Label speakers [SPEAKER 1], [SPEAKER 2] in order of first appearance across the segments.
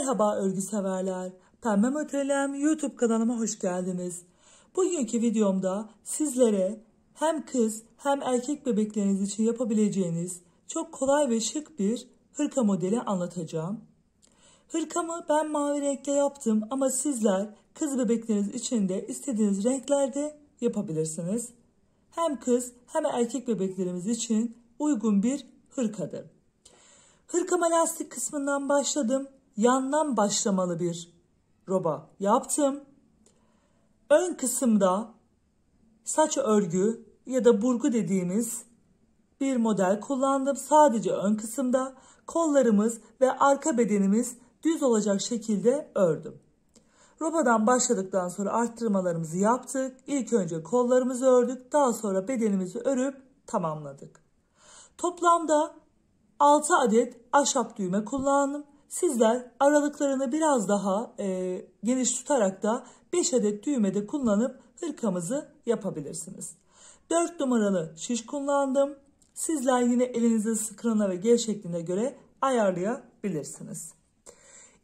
[SPEAKER 1] Merhaba örgü severler. Pembe Modelem YouTube kanalıma hoş geldiniz. Bugünkü videomda sizlere hem kız hem erkek bebekleriniz için yapabileceğiniz çok kolay ve şık bir hırka modeli anlatacağım. Hırkamı ben mavi renkle yaptım ama sizler kız bebekleriniz için de istediğiniz renklerde yapabilirsiniz. Hem kız hem erkek bebeklerimiz için uygun bir hırkadır. Hırkama lastik kısmından başladım. Yandan başlamalı bir roba yaptım. Ön kısımda saç örgü ya da burgu dediğimiz bir model kullandım. Sadece ön kısımda kollarımız ve arka bedenimiz düz olacak şekilde ördüm. Robadan başladıktan sonra arttırmalarımızı yaptık. İlk önce kollarımızı ördük. Daha sonra bedenimizi örüp tamamladık. Toplamda 6 adet ahşap düğme kullandım. Sizler aralıklarını biraz daha geniş tutarak da 5 adet düğme de kullanıp hırkamızı yapabilirsiniz. 4 numaralı şiş kullandım. Sizler yine elinizi sıkılığına ve gel şekline göre ayarlayabilirsiniz.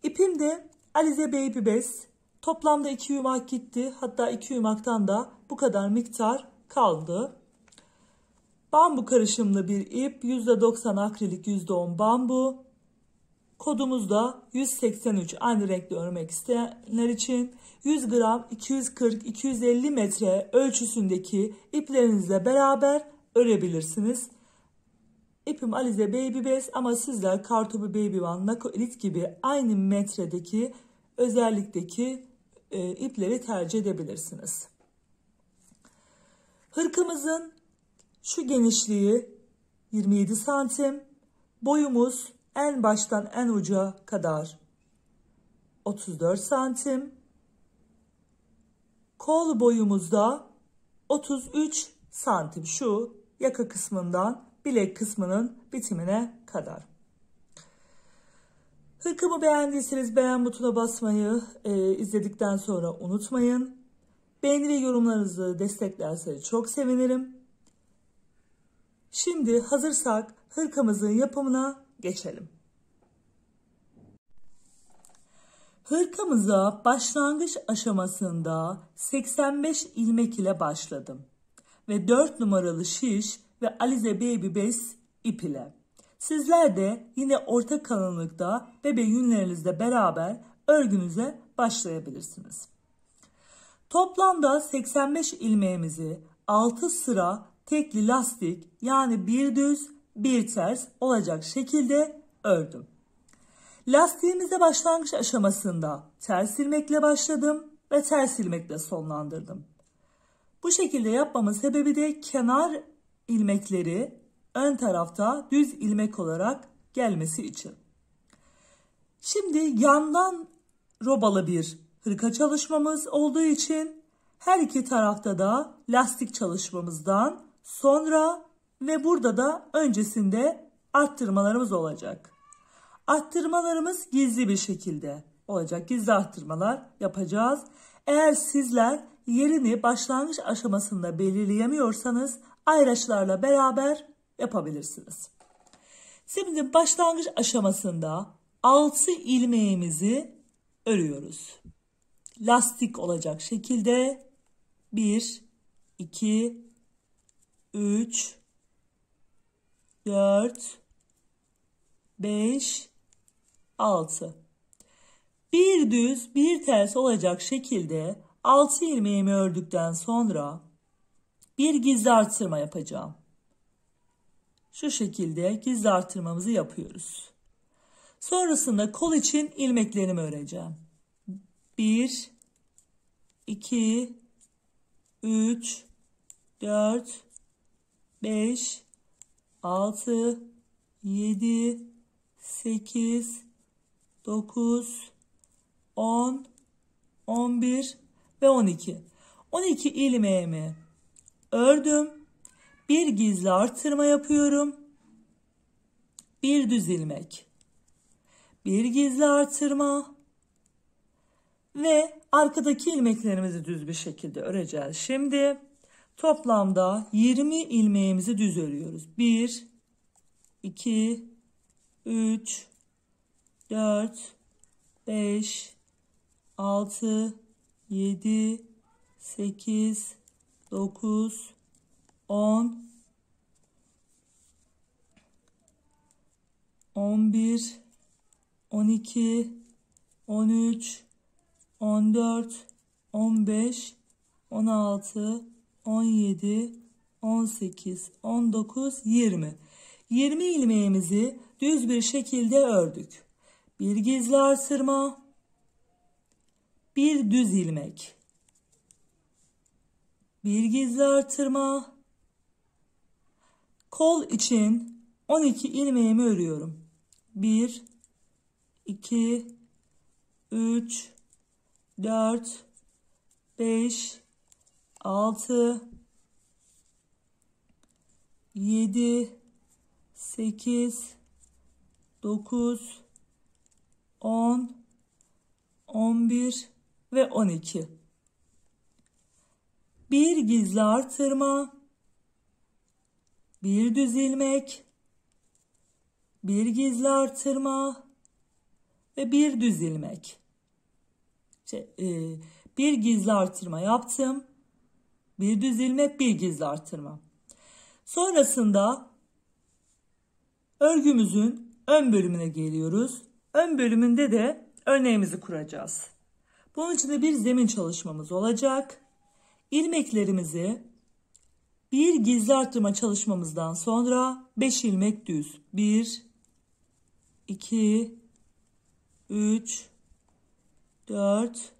[SPEAKER 1] İpim de Alize Baby Best. Toplamda 2 yumak gitti. Hatta 2 yumaktan da bu kadar miktar kaldı. Bambu karışımlı bir ip. %90 akrilik, %10 bambu. Kodumuz da 183, aynı renkli örmek isteyenler için. 100 gram 240-250 metre ölçüsündeki iplerinizle beraber örebilirsiniz. İpim Alize Baby Best ama sizler Kartopu Baby One, Nako Elite gibi aynı metredeki özellikteki ipleri tercih edebilirsiniz. Hırkamızın şu genişliği 27 santim. Boyumuz en baştan en uca kadar 34 santim. Kol boyumuzda 33 santim. Şu yaka kısmından bilek kısmının bitimine kadar. Hırkamı beğendiyseniz beğen butonuna basmayı izledikten sonra unutmayın. Beğeni ve yorumlarınızı desteklerseniz çok sevinirim. Şimdi hazırsak hırkamızın yapımına geçelim. Hırkamıza başlangıç aşamasında 85 ilmek ile başladım. Ve 4 numaralı şiş ve Alize Baby Best ip ile. Sizler de yine orta kalınlıkta bebe yünlerinizle beraber örgünüze başlayabilirsiniz. Toplamda 85 ilmeğimizi 6 sıra tekli lastik, yani bir düz bir ters olacak şekilde ördüm. Lastiğimizde başlangıç aşamasında ters ilmekle başladım ve ters ilmekle sonlandırdım. Bu şekilde yapmamın sebebi de kenar ilmekleri ön tarafta düz ilmek olarak gelmesi için. Şimdi yandan robalı bir hırka çalışmamız olduğu için her iki tarafta da lastik çalışmamızdan sonra ve burada da öncesinde arttırmalarımız olacak. Arttırmalarımız gizli bir şekilde olacak. Gizli arttırmalar yapacağız. Eğer sizler yerini başlangıç aşamasında belirleyemiyorsanız ayraçlarla beraber yapabilirsiniz. Şimdi başlangıç aşamasında 6 ilmeğimizi örüyoruz. Lastik olacak şekilde 1, 2, 3, 4, 5, 6. Bir düz bir ters olacak şekilde 6 ilmeğimi ördükten sonra bir gizli artırma yapacağım. Şu şekilde gizli artırmamızı yapıyoruz. Sonrasında kol için ilmeklerimi öreceğim. 1, 2, 3, 4, 5, 6, 7, 8, 9, 10, 11 ve 12. 12 ilmeğimi ördüm. Bir gizli artırma yapıyorum. Bir düz ilmek. Bir gizli artırma. Ve arkadaki ilmeklerimizi düz bir şekilde öreceğiz. Şimdi toplamda 20 ilmeğimizi düz örüyoruz. 1, 2, 3, 4, 5, 6, 7, 8, 9, 10, 11, 12, 13, 14, 15, 16, 17, 18, 19, 20. 20 ilmeğimizi düz bir şekilde ördük. Bir gizli artırma, bir düz ilmek, bir gizli artırma, kol için 12 ilmeğimi örüyorum. 1, 2, 3, 4, 5, 6, 7, 8, 9, 10, 11 ve 12. Bir gizli artırma, bir düz ilmek, bir gizli artırma ve bir düz ilmek. Bir gizli artırma yaptım. Bir düz ilmek, bir gizli artırma. Sonrasında örgümüzün ön bölümüne geliyoruz. Ön bölümünde de örneğimizi kuracağız. Bunun için de bir zemin çalışmamız olacak. İlmeklerimizi bir gizli artırma çalışmamızdan sonra 5 ilmek düz. 1, 2, 3, 4,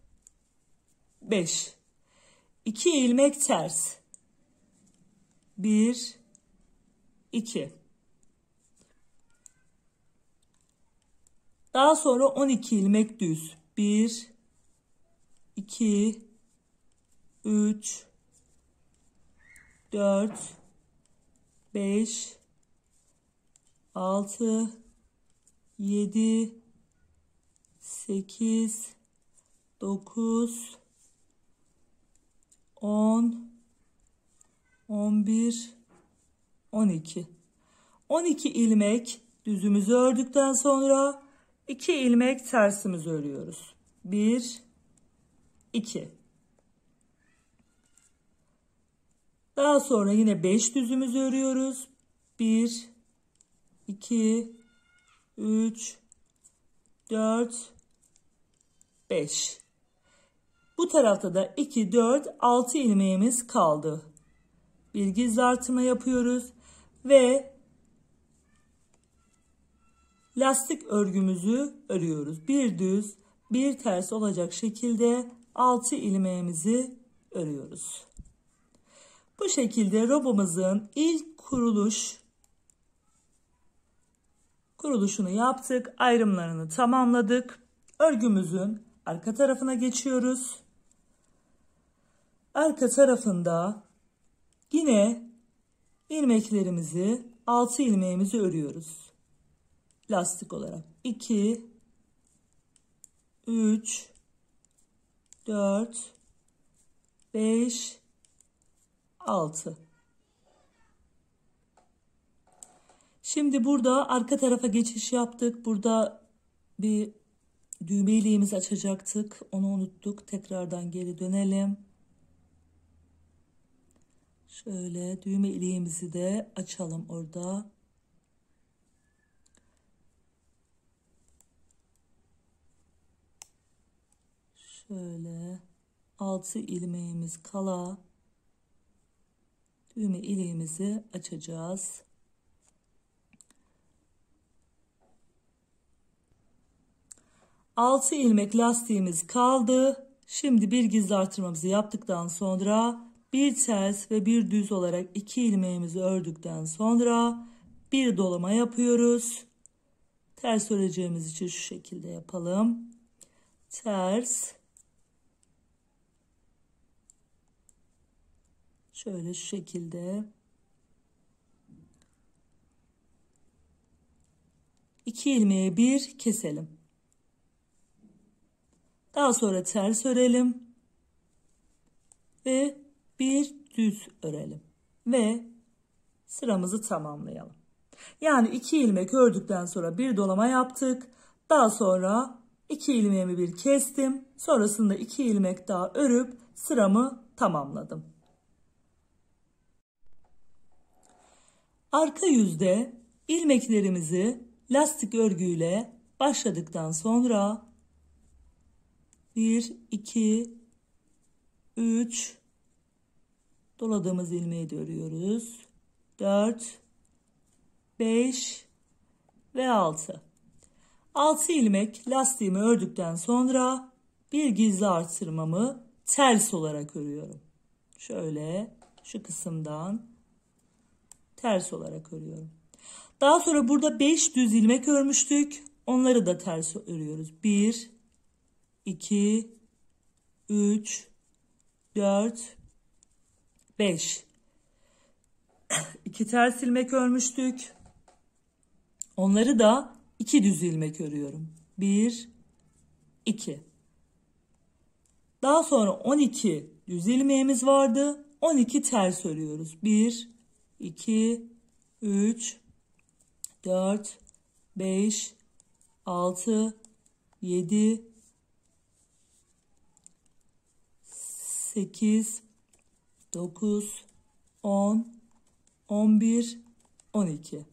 [SPEAKER 1] 5. 2 ilmek ters. 1, 2. Daha sonra 12 ilmek düz. 1, 2, 3, 4, 5, 6, 7, 8, 9, 10, 11, 12. 12 ilmek düzümüzü ördükten sonra 2 ilmek tersimizi örüyoruz. 1, 2. Daha sonra yine 5 düzümüzü örüyoruz. 1, 2, 3, 4, 5. Bu tarafta da 2, 4, 6 ilmeğimiz kaldı. Bir gizli artırma yapıyoruz ve lastik örgümüzü örüyoruz. Bir düz, bir ters olacak şekilde 6 ilmeğimizi örüyoruz. Bu şekilde robomuzun ilk kuruluşunu yaptık. Ayrımlarını tamamladık. Örgümüzün arka tarafına geçiyoruz. Arka tarafında yine ilmeklerimizi 6 ilmeğimizi örüyoruz. Lastik olarak 2, 3, 4, 5, 6. Şimdi burada arka tarafa geçiş yaptık. Burada bir düğme iliğimizi açacaktık. Onu unuttuk. Tekrardan geri dönelim. Şöyle düğme iliğimizi de açalım orada. Şöyle 6 ilmeğimiz kala düğme iliğimizi açacağız. Altı ilmek lastiğimiz kaldı. Şimdi bir gizli artırmamızı yaptıktan sonra bir ters ve bir düz olarak 2 ilmeğimizi ördükten sonra bir dolama yapıyoruz. Ters öreceğimiz için şu şekilde yapalım. Ters. Şöyle şu şekilde. 2 ilmeği bir keselim. Daha sonra ters örelim. Ve bir düz örelim. Ve sıramızı tamamlayalım. Yani 2 ilmek ördükten sonra bir dolama yaptık. Daha sonra 2 ilmeğimi bir kestim. Sonrasında 2 ilmek daha örüp sıramı tamamladım. Arka yüzde ilmeklerimizi lastik örgüyle başladıktan sonra 1, 2, 3 doladığımız ilmeği de örüyoruz. 4, 5 ve 6. 6 ilmek lastiğimi ördükten sonra bir gizli artırmamı ters olarak örüyorum. Şöyle şu kısımdan ters olarak örüyorum. Daha sonra burada 5 düz ilmek örmüştük. Onları da ters örüyoruz. 1, 2, 3, 4, 5. 2 ters ilmek örmüştük. Onları da 2 düz ilmek örüyorum. 1, 2. Daha sonra 12 düz ilmeğimiz vardı. 12 ters örüyoruz. 1, 2, 3, 4, 5, 6, 7, 8, 9, 10, 11, 12.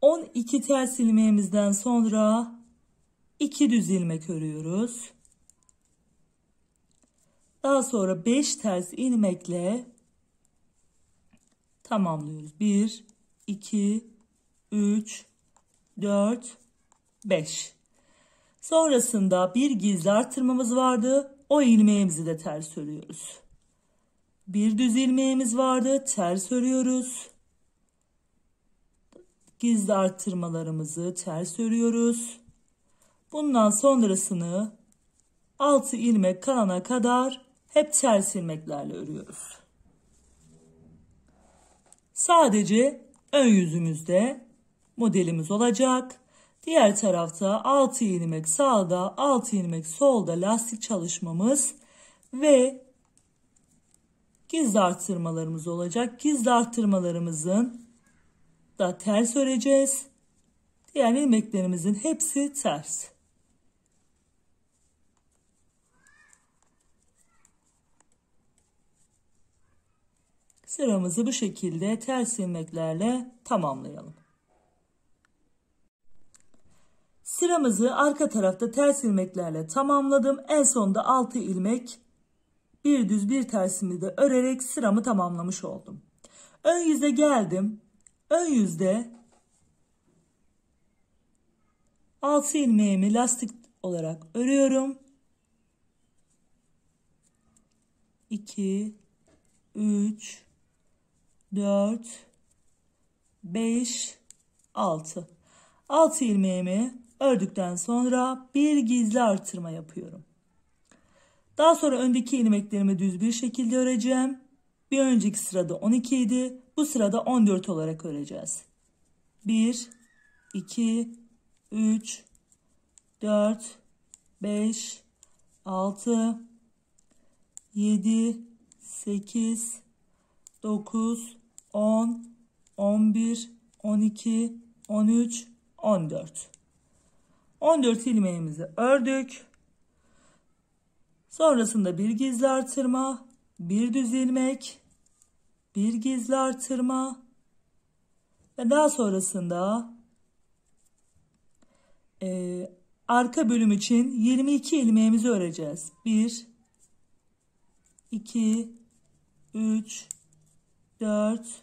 [SPEAKER 1] 12 ters ilmeğimizden sonra 2 düz ilmek örüyoruz. Daha sonra 5 ters ilmekle tamamlıyoruz. 1, 2, 3, 4, 5. Sonrasında bir gizli artırmamız vardı. O ilmeğimizi de ters örüyoruz. Bir düz ilmeğimiz vardı. Ters örüyoruz. Gizli artırmalarımızı ters örüyoruz. Bundan sonrasını 6 ilmek kalana kadar hep ters ilmeklerle örüyoruz. Sadece ön yüzümüzde modelimiz olacak. Diğer tarafta 6 ilmek sağda, 6 ilmek solda lastik çalışmamız ve gizli artırmalarımız olacak. Gizli artırmalarımızın da ters öreceğiz. Diğer ilmeklerimizin hepsi ters. Sıramızı bu şekilde ters ilmeklerle tamamlayalım. Sıramızı arka tarafta ters ilmeklerle tamamladım. En sonda 6 ilmek bir düz bir tersimi de örerek sıramı tamamlamış oldum. Ön yüze geldim. Ön yüzde 6 ilmeğimi lastik olarak örüyorum. 2, 3, 4, 5, 6. 6 ilmeğimi ördükten sonra bir gizli artırma yapıyorum. Daha sonra öndeki ilmeklerimi düz bir şekilde öreceğim. Bir önceki sırada 12 idi. Bu sırada 14 olarak öreceğiz. 1, 2, 3, 4, 5, 6, 7, 8, 9, 10, 11, 12, 13, 14. 14 ilmeğimizi ördük. Sonrasında bir gizli artırma, bir düz ilmek, bir gizli artırma ve daha sonrasında arka bölüm için 22 ilmeğimizi öreceğiz. 1, 2, 3, 4,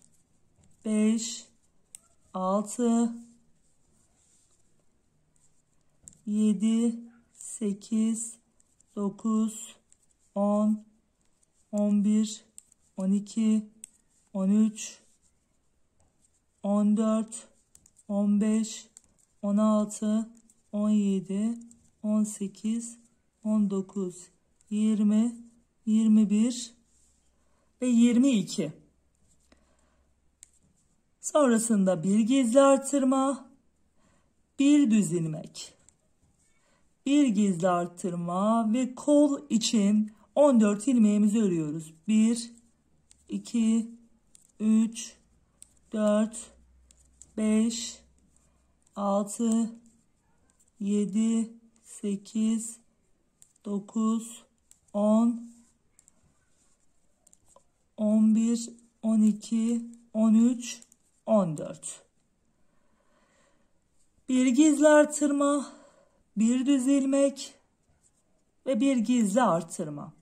[SPEAKER 1] 5, 6, 7, 8, 9, 10, 11, 12, 13, 14, 15, 16, 17, 18, 19, 20, 21 ve 22. Sonrasında bir gizli artırma, bir düz ilmek, bir gizli artırma ve kol için 14 ilmeğimizi örüyoruz. 1, 2, 3, 4, 5, 6, 7, 8, 9, 10, 11, 12, 13, 14. Bir gizli artırma, bir düz ilmek ve bir gizli artırma.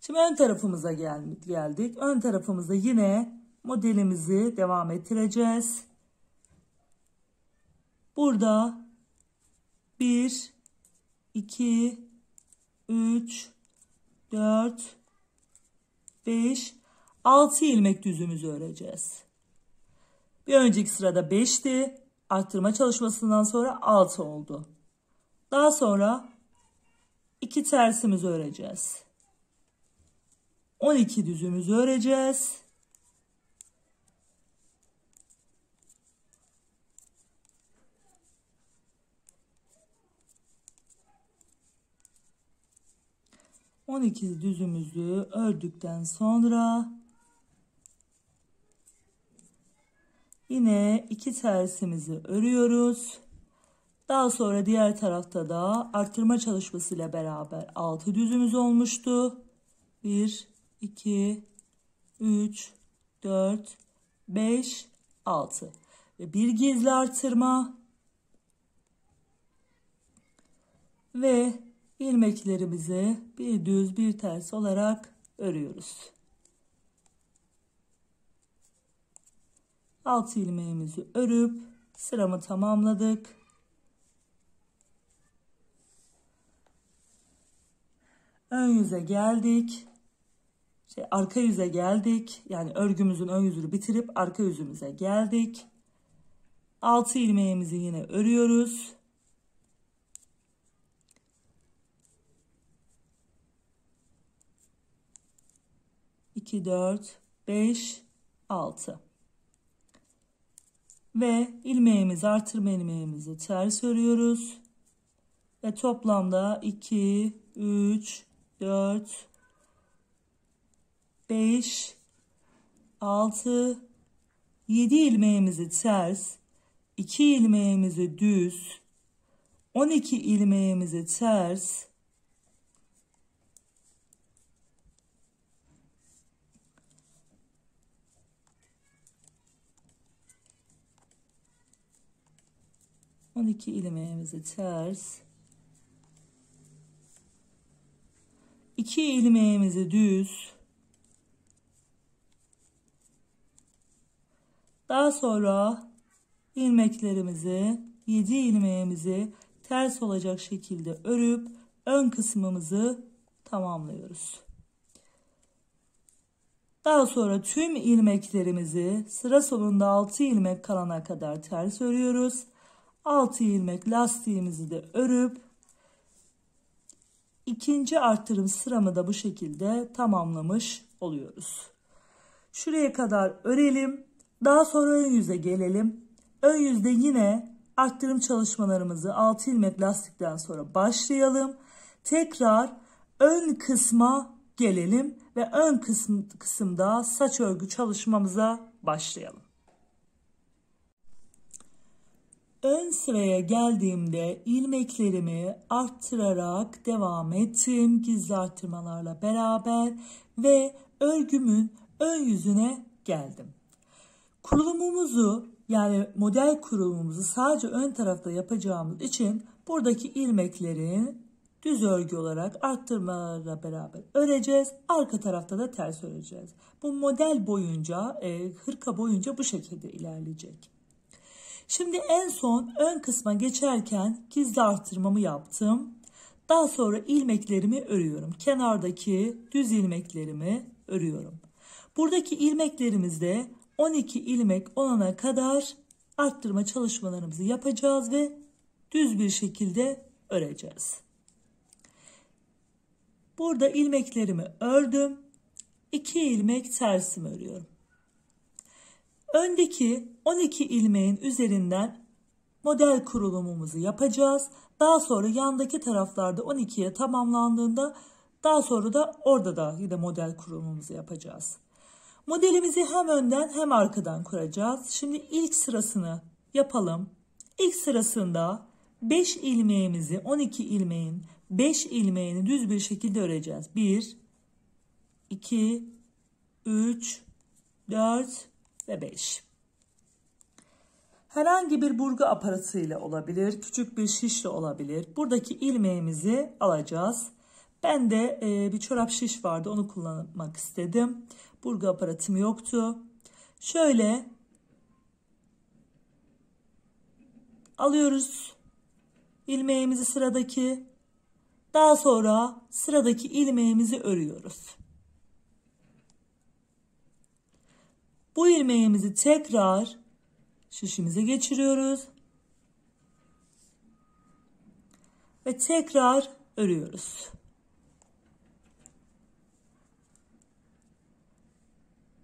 [SPEAKER 1] Şimdi ön tarafımıza geldik. Ön tarafımızda yine modelimizi devam ettireceğiz. Burada 1, 2, 3, 4, 5, 6 ilmek düzümüzü öreceğiz. Bir önceki sırada 5'ti. Arttırma çalışmasından sonra 6 oldu. Daha sonra 2 tersimizi öreceğiz. 12 düzümüzü öreceğiz. Düzümüzü ördükten sonra yine 2 tersimizi örüyoruz. Daha sonra diğer tarafta da arttırma çalışmasıyla beraber 6 düzümüz olmuştu. 1, 2, 3, 4, 5, 6 ve bir gizli artırma ve ilmeklerimizi bir düz bir ters olarak örüyoruz. 6 ilmeğimizi örüp sıramı tamamladık. Ön yüze geldik. Arka yüze geldik. Yani örgümüzün ön yüzünü bitirip arka yüzümüze geldik. 6 ilmeğimizi yine örüyoruz. İki, 4, 5, 6. Ve ilmeğimizi, artırma ilmeğimizi ters örüyoruz. Ve toplamda 2, 3, 4, 5, 6, 7 ilmeğimizi ters, 2 ilmeğimizi düz, 12 ilmeğimizi ters, 12 ilmeğimizi ters, 2 ilmeğimizi düz, daha sonra ilmeklerimizi 7 ilmeğimizi ters olacak şekilde örüp ön kısmımızı tamamlıyoruz. Daha sonra tüm ilmeklerimizi sıra sonunda 6 ilmek kalana kadar ters örüyoruz. 6 ilmek lastiğimizi de örüp ikinci artırım sıramı da bu şekilde tamamlamış oluyoruz. Şuraya kadar örelim. Daha sonra ön yüze gelelim. Ön yüzde yine arttırım çalışmalarımızı 6 ilmek lastikten sonra başlayalım. Tekrar ön kısma gelelim ve ön kısımda saç örgü çalışmamıza başlayalım. Ön sıraya geldiğimde ilmeklerimi arttırarak devam ettim gizli arttırmalarla beraber ve örgümün ön yüzüne geldim. Kurulumumuzu yani model kurulumumuzu sadece ön tarafta yapacağımız için buradaki ilmekleri düz örgü olarak arttırmalarla beraber öreceğiz. Arka tarafta da ters öreceğiz. Bu model boyunca, hırka boyunca bu şekilde ilerleyecek. Şimdi en son ön kısma geçerken gizli artırmamı yaptım. Daha sonra ilmeklerimi örüyorum. Kenardaki düz ilmeklerimi örüyorum. Buradaki ilmeklerimizde 12 ilmek olana kadar arttırma çalışmalarımızı yapacağız ve düz bir şekilde öreceğiz. Burada ilmeklerimi ördüm. 2 ilmek tersimi örüyorum. Öndeki 12 ilmeğin üzerinden model kurulumumuzu yapacağız. Daha sonra yandaki taraflarda 12'ye tamamlandığında daha sonra da orada da yine model kurulumumuzu yapacağız. Modelimizi hem önden hem arkadan kuracağız. Şimdi ilk sırasını yapalım. İlk sırasında 5 ilmeğimizi 12 ilmeğin 5 ilmeğini düz bir şekilde öreceğiz. 1, 2, 3, 4 ve 5. Herhangi bir burgu aparatıyla olabilir, küçük bir şişle olabilir. Buradaki ilmeğimizi alacağız. Ben de bir çorap şiş vardı, onu kullanmak istedim. Burgu aparatım yoktu. Şöyle alıyoruz ilmeğimizi sıradaki. Daha sonra sıradaki ilmeğimizi örüyoruz. Bu ilmeğimizi tekrar şişimize geçiriyoruz. Ve tekrar örüyoruz.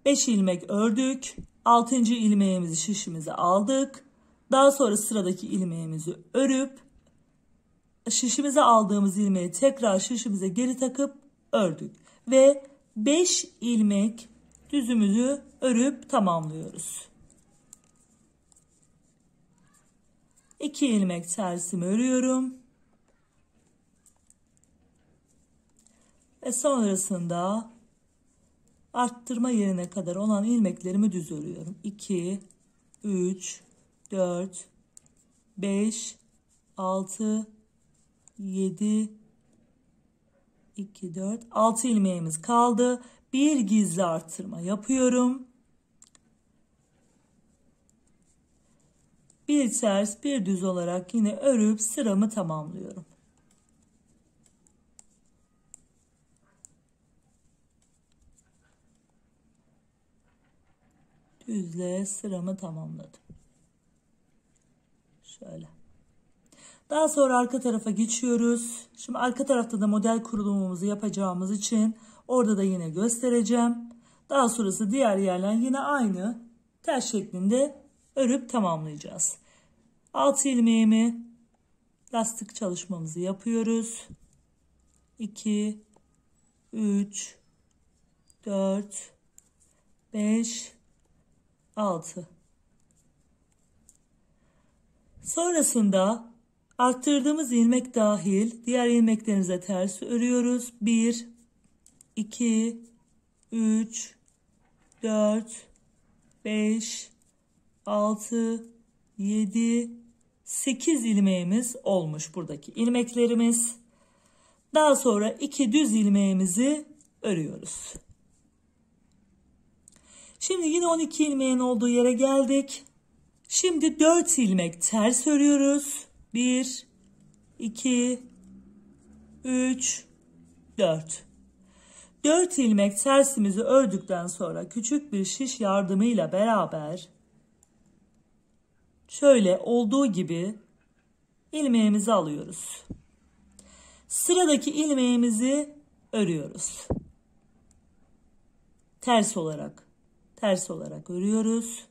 [SPEAKER 1] 5 ilmek ördük. 6. ilmeğimizi şişimize aldık. Daha sonra sıradaki ilmeğimizi örüp şişimize aldığımız ilmeği tekrar şişimize geri takıp ördük. Ve 5 ilmek düzümüzü örüp tamamlıyoruz. 2 ilmek tersimi örüyorum. Ve sonrasında arttırma yerine kadar olan ilmeklerimi düz örüyorum. 2, 3, 4, 5, 6, 7, 2, 4, 6 ilmeğimiz kaldı. Bir gizli arttırma yapıyorum. Bir ters bir düz olarak yine örüp sıramı tamamlıyorum. Düzle sıramı tamamladım. Şöyle. Daha sonra arka tarafa geçiyoruz. Şimdi arka tarafta da model kurulumumuzu yapacağımız için orada da yine göstereceğim. Daha sonrası diğer yerler yine aynı ters şeklinde örüp tamamlayacağız. 6 ilmeğimi lastik çalışmamızı yapıyoruz. 2, 3, 4, 5, 6. Sonrasında arttırdığımız ilmek dahil diğer ilmeklerimize ters örüyoruz. 1, 2, 3, 4, 5, 6, 7, 8 ilmeğimiz olmuş buradaki ilmeklerimiz. Daha sonra 2 düz ilmeğimizi örüyoruz. Şimdi yine 12 ilmeğin olduğu yere geldik. Şimdi 4 ilmek ters örüyoruz. 1, 2, 3, 4. 4 ilmek tersimizi ördükten sonra küçük bir şiş yardımıyla beraber şöyle olduğu gibi ilmeğimizi alıyoruz. Sıradaki ilmeğimizi örüyoruz. Ters olarak örüyoruz.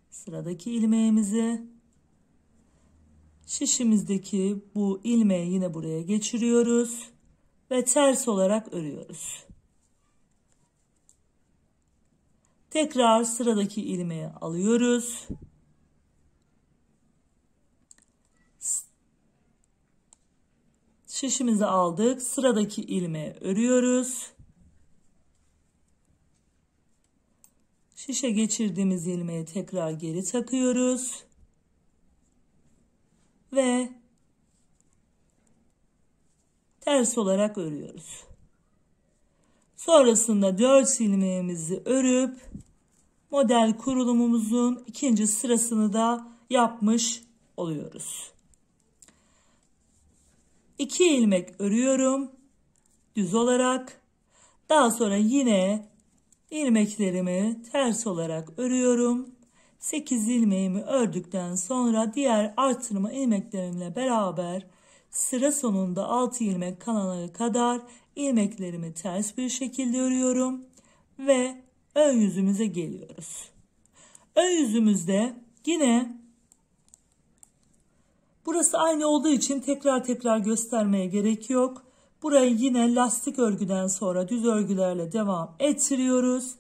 [SPEAKER 1] Sıradaki ilmeğimizi şişimizdeki bu ilmeği yine buraya geçiriyoruz ve ters olarak örüyoruz. Tekrar sıradaki ilmeği alıyoruz. Şişimizi aldık. Sıradaki ilmeği örüyoruz. Şişe geçirdiğimiz ilmeği tekrar geri takıyoruz. Ve ters olarak örüyoruz. Sonrasında 4 ilmeğimizi örüp model kurulumumuzun ikinci sırasını da yapmış oluyoruz. 2 ilmek örüyorum düz olarak. Daha sonra yine ilmeklerimi ters olarak örüyorum. 8 ilmeğimi ördükten sonra diğer artırma ilmeklerimle beraber sıra sonunda 6 ilmek kalana kadar ilmeklerimi ters bir şekilde örüyorum ve ön yüzümüze geliyoruz. Ön yüzümüzde yine burası aynı olduğu için tekrar göstermeye gerek yok. Burayı yine lastik örgüden sonra düz örgülerle devam ettiriyoruz.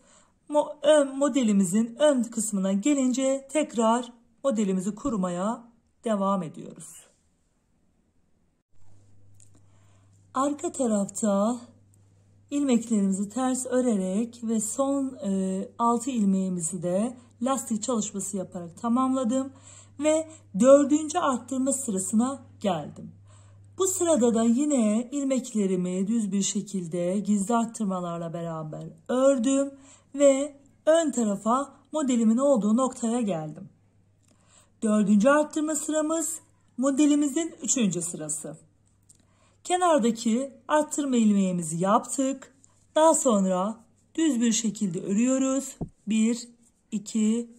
[SPEAKER 1] Modelimizin ön kısmına gelince tekrar modelimizi kurmaya devam ediyoruz. Arka tarafta ilmeklerimizi ters örerek ve son 6 ilmeğimizi de lastik çalışması yaparak tamamladım ve 4. arttırma sırasına geldim. Bu sırada da yine ilmeklerimi düz bir şekilde gizli arttırmalarla beraber ördüm ve ön tarafa modelimin olduğu noktaya geldim. 4. arttırma sıramız modelimizin 3. sırası. Kenardaki arttırma ilmeğimizi yaptık. Daha sonra düz bir şekilde örüyoruz. 1, 2,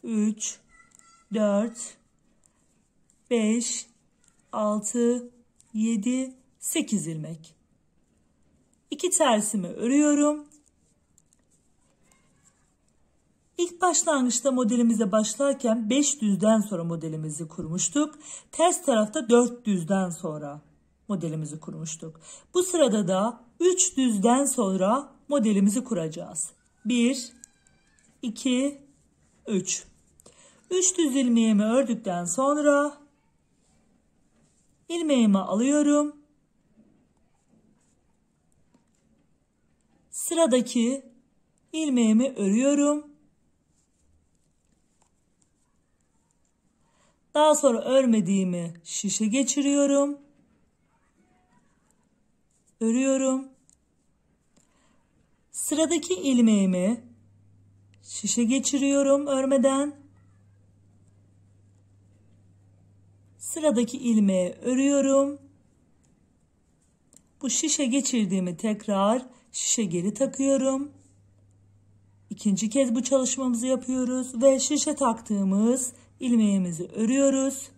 [SPEAKER 1] 3, 4, 5, 6, 7, 8 ilmek. 2 tersimi örüyorum. İlk başlangıçta modelimize başlarken 5 düzden sonra modelimizi kurmuştuk. Ters tarafta 4 düzden sonra modelimizi kurmuştuk. Bu sırada da 3 düzden sonra modelimizi kuracağız. 1, 2, 3. 3 düz ilmeğimi ördükten sonra ilmeğimi alıyorum. Sıradaki ilmeğimi örüyorum. Daha sonra örmediğimi şişe geçiriyorum. Örüyorum. Sıradaki ilmeğimi şişe geçiriyorum örmeden. Sıradaki ilmeği örüyorum. Bu şişe geçirdiğimi tekrar şişe geri takıyorum. İkinci kez bu çalışmamızı yapıyoruz ve şişe taktığımız ilmeğimizi örüyoruz.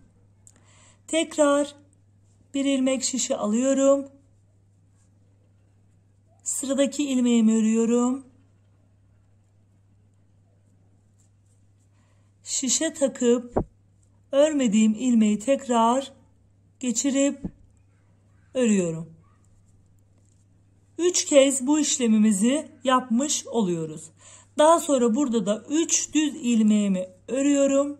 [SPEAKER 1] Tekrar bir ilmek şişe alıyorum. Sıradaki ilmeğimi örüyorum. Şişe takıp örmediğim ilmeği tekrar geçirip örüyorum. 3 kez bu işlemimizi yapmış oluyoruz. Daha sonra burada da 3 düz ilmeğimi örüyorum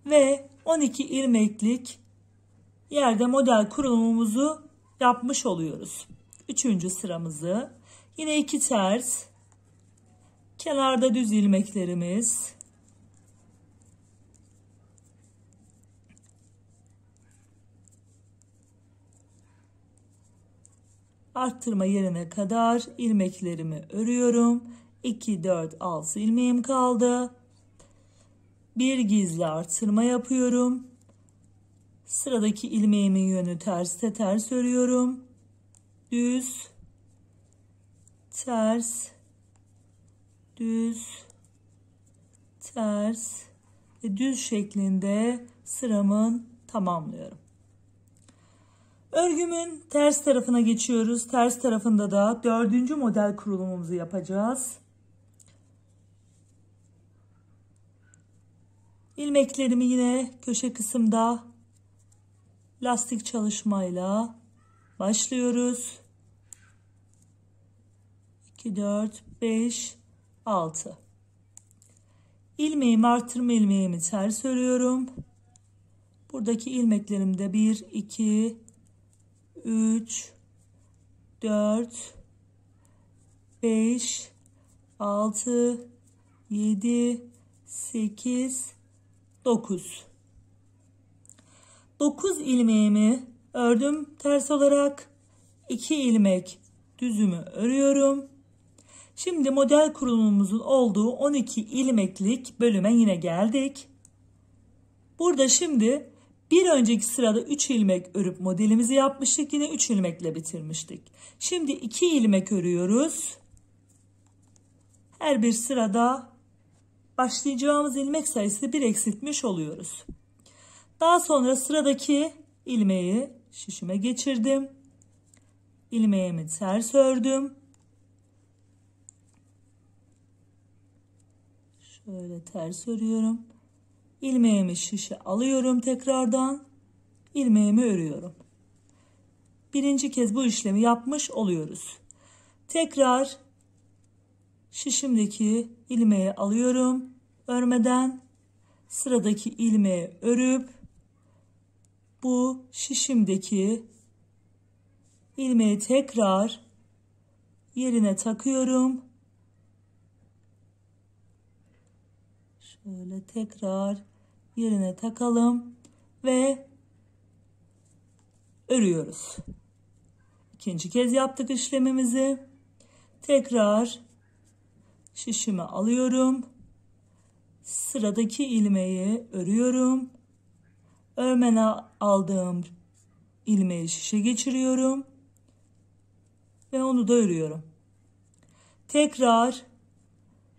[SPEAKER 1] ve 12 ilmeklik yerde model kurulumumuzu yapmış oluyoruz. 3. sıramızı yine 2 ters, kenarda düz ilmeklerimiz, arttırma yerine kadar ilmeklerimi örüyorum. 2, 4, 6 ilmeğim kaldı. Bir gizli arttırma yapıyorum. Sıradaki ilmeğimin yönü terste ters örüyorum. Düz, ters, düz, ters ve düz şeklinde sıramın tamamlıyorum. Örgümün ters tarafına geçiyoruz. Ters tarafında da 4. model kurulumumuzu yapacağız. İlmeklerimi yine köşe kısımda lastik çalışmayla başlıyoruz. 2, 4, 5, 6. İlmeğimi, artırma ilmeğimi ters örüyorum. Buradaki ilmeklerimde 1, 2, 3, 4, 5, 6, 7, 8, 9. 9 ilmeğimi ördüm ters olarak. 2 ilmek düzümü örüyorum. Şimdi model kurulumumuzun olduğu 12 ilmeklik bölüme yine geldik. Burada şimdi bir önceki sırada 3 ilmek örüp modelimizi yapmıştık. Yine 3 ilmekle bitirmiştik. Şimdi 2 ilmek örüyoruz. Her bir sırada başlayacağımız ilmek sayısı 1 eksiltmiş oluyoruz. Daha sonra sıradaki ilmeği şişime geçirdim. İlmeğimi ters ördüm. Şöyle ters örüyorum. İlmeğimi şişe alıyorum tekrardan. İlmeğimi örüyorum. Birinci kez bu işlemi yapmış oluyoruz. Tekrar şişimdeki ilmeği alıyorum örmeden. sıradaki ilmeği örüp bu şişimdeki ilmeği tekrar yerine takıyorum. Şöyle tekrar yerine takalım ve örüyoruz. İkinci kez yaptık işlemimizi. Tekrar şişimi alıyorum. Sıradaki ilmeği örüyorum. Örmene aldığım ilmeği şişe geçiriyorum ve onu da örüyorum. Tekrar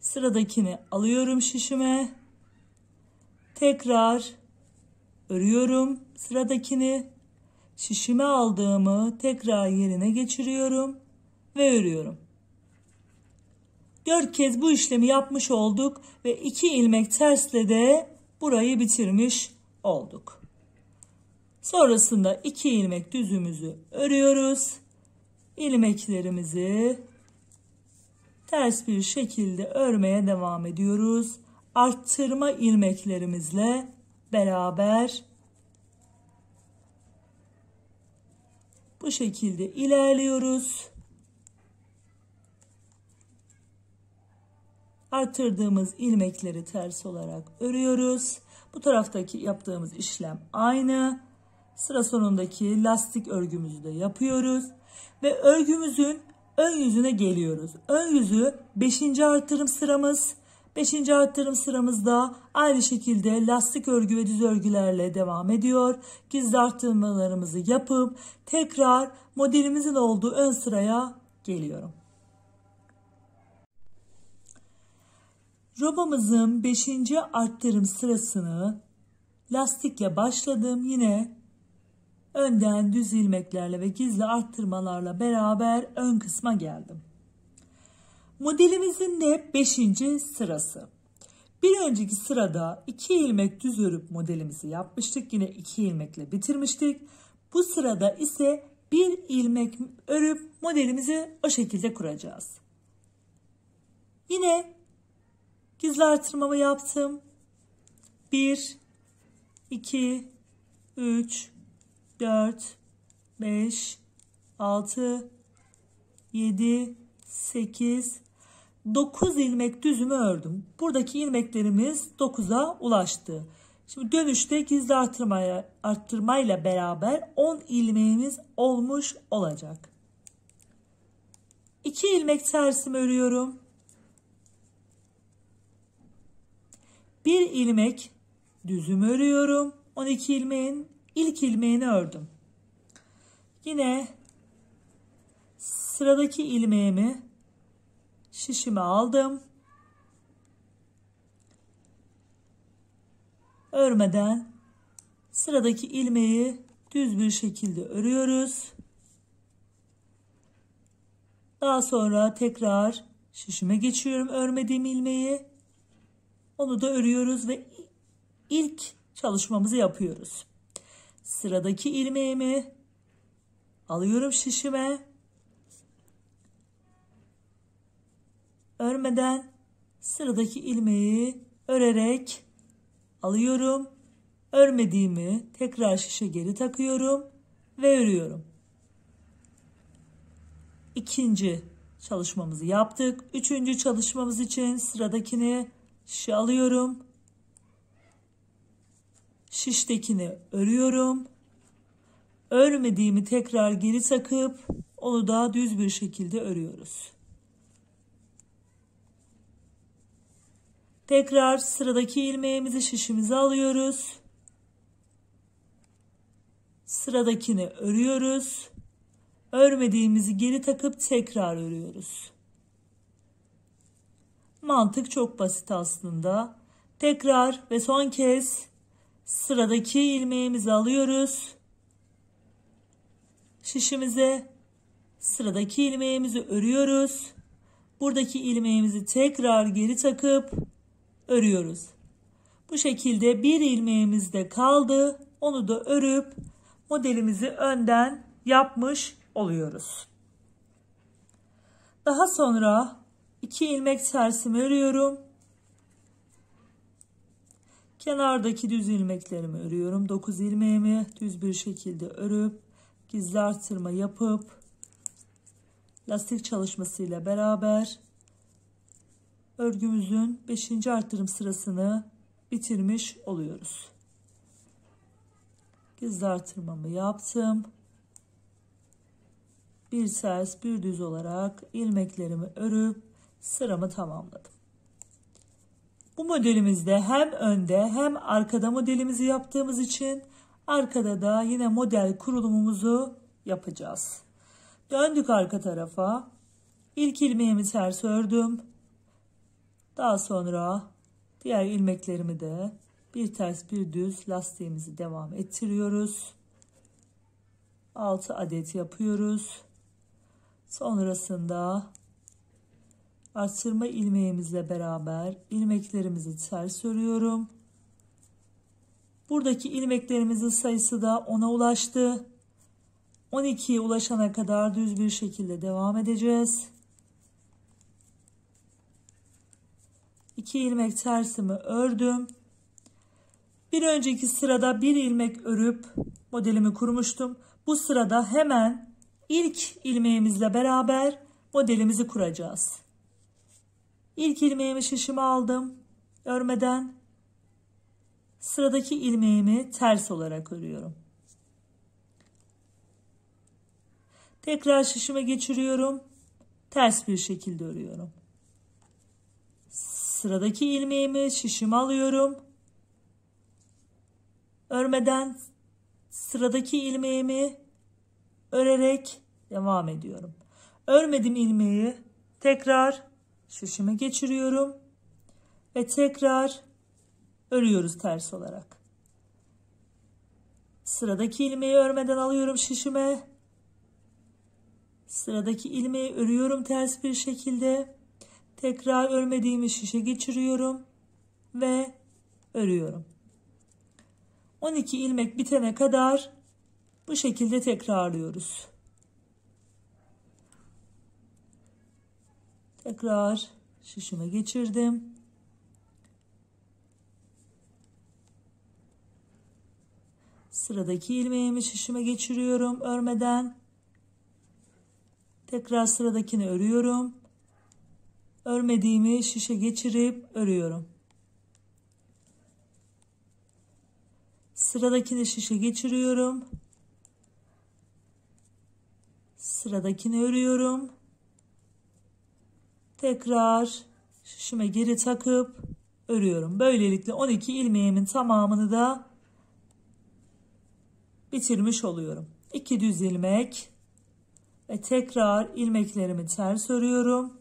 [SPEAKER 1] sıradakini alıyorum şişime. Tekrar örüyorum sıradakini. Şişime aldığımı tekrar yerine geçiriyorum ve örüyorum. 4 kez bu işlemi yapmış olduk ve 2 ilmek tersle de burayı bitirmiş olduk. Sonrasında 2 ilmek düzümüzü örüyoruz. İlmeklerimizi ters bir şekilde örmeye devam ediyoruz. Arttırma ilmeklerimizle beraber bu şekilde ilerliyoruz. Artırdığımız ilmekleri ters olarak örüyoruz. Bu taraftaki yaptığımız işlem aynı. Sıra sonundaki lastik örgümüzü de yapıyoruz. Ve örgümüzün ön yüzüne geliyoruz. Ön yüzü 5. artırım sıramız. 5. artırım sıramızda aynı şekilde lastik örgü ve düz örgülerle devam ediyor. Gizli artırmalarımızı yapıp tekrar modelimizin olduğu ön sıraya geliyorum. Robamızın 5. arttırım sırasını lastikle başladım. Yine önden düz ilmeklerle ve gizli arttırmalarla beraber ön kısma geldim. Modelimizin de 5. sırası. Bir önceki sırada 2 ilmek düz örüp modelimizi yapmıştık. Yine 2 ilmekle bitirmiştik. Bu sırada ise 1 ilmek örüp modelimizi o şekilde kuracağız. Yine gizli artırmamı yaptım. 1, 2, 3, 4, 5, 6, 7, 8, 9 ilmek düzümü ördüm. Buradaki ilmeklerimiz 9'a ulaştı. Şimdi dönüşte gizli arttırmayla beraber 10 ilmeğimiz olmuş olacak. 2 ilmek tersimi örüyorum. 1 ilmek düzümü örüyorum. 12 ilmeğin ilk ilmeğini ördüm. Yine sıradaki ilmeğimi şişime aldım. Örmeden sıradaki ilmeği düz bir şekilde örüyoruz. Daha sonra tekrar şişime geçiyorum örmediğim ilmeği. Onu da örüyoruz ve ilk çalışmamızı yapıyoruz. Sıradaki ilmeğimi alıyorum şişime. Örmeden sıradaki ilmeği örerek alıyorum. Örmediğimi tekrar şişe geri takıyorum ve örüyorum. İkinci çalışmamızı yaptık. Üçüncü çalışmamız için sıradakini şişe alıyorum. Şiştekini örüyorum. Örmediğimi tekrar geri takıp onu da düz bir şekilde örüyoruz. Tekrar sıradaki ilmeğimizi şişimize alıyoruz. Sıradakini örüyoruz. Örmediğimizi geri takıp tekrar örüyoruz. Mantık çok basit aslında. Tekrar ve son kez sıradaki ilmeğimizi alıyoruz. Şişimize sıradaki ilmeğimizi örüyoruz. Buradaki ilmeğimizi tekrar geri takıp örüyoruz. Bu şekilde bir ilmeğimiz de kaldı. Onu da örüp modelimizi önden yapmış oluyoruz. Daha sonra 2 ilmek tersimi örüyorum. Kenardaki düz ilmeklerimi örüyorum. 9 ilmeğimi düz bir şekilde örüp gizli artırma yapıp lastik çalışmasıyla beraber örgümüzün 5. artırım sırasını bitirmiş oluyoruz. Gizli artırmamı yaptım. Bir ters bir düz olarak ilmeklerimi örüp sıramı tamamladım. Bu modelimizde hem önde hem arkada modelimizi yaptığımız için arkada da yine model kurulumumuzu yapacağız. Döndük arka tarafa. İlk ilmeğimi ters ördüm. Daha sonra diğer ilmeklerimi de bir ters bir düz lastiğimizi devam ettiriyoruz. 6 adet yapıyoruz. Sonrasında artırma ilmeğimizle beraber ilmeklerimizi ters örüyorum. Buradaki ilmeklerimizin sayısı da 10'a ulaştı. 12'ye ulaşana kadar düz bir şekilde devam edeceğiz. 2 ilmek tersimi ördüm. Bir önceki sırada bir ilmek örüp modelimi kurmuştum. Bu sırada hemen ilk ilmeğimizle beraber modelimizi kuracağız. İlk ilmeğimi şişime aldım. Örmeden sıradaki ilmeğimi ters olarak örüyorum. Tekrar şişime geçiriyorum. Ters bir şekilde örüyorum. Sıradaki ilmeğimi şişime alıyorum. Örmeden sıradaki ilmeğimi örerek devam ediyorum. Örmedim ilmeği tekrar şişime geçiriyorum ve tekrar örüyoruz ters olarak. Sıradaki ilmeği örmeden alıyorum şişime. Sıradaki ilmeği örüyorum ters bir şekilde. Tekrar örmediğimi şişe geçiriyorum ve örüyorum. 12 ilmek bitene kadar bu şekilde tekrarlıyoruz. Tekrar şişime geçirdim. Sıradaki ilmeğimi şişime geçiriyorum örmeden. Tekrar sıradakini örüyorum. Örmediğimi şişe geçirip örüyorum. Sıradakini şişe geçiriyorum. Sıradakini örüyorum. Tekrar şişime geri takıp örüyorum. Böylelikle 12 ilmeğimin tamamını da bitirmiş oluyorum. 2 düz ilmek ve tekrar ilmeklerimi ters örüyorum.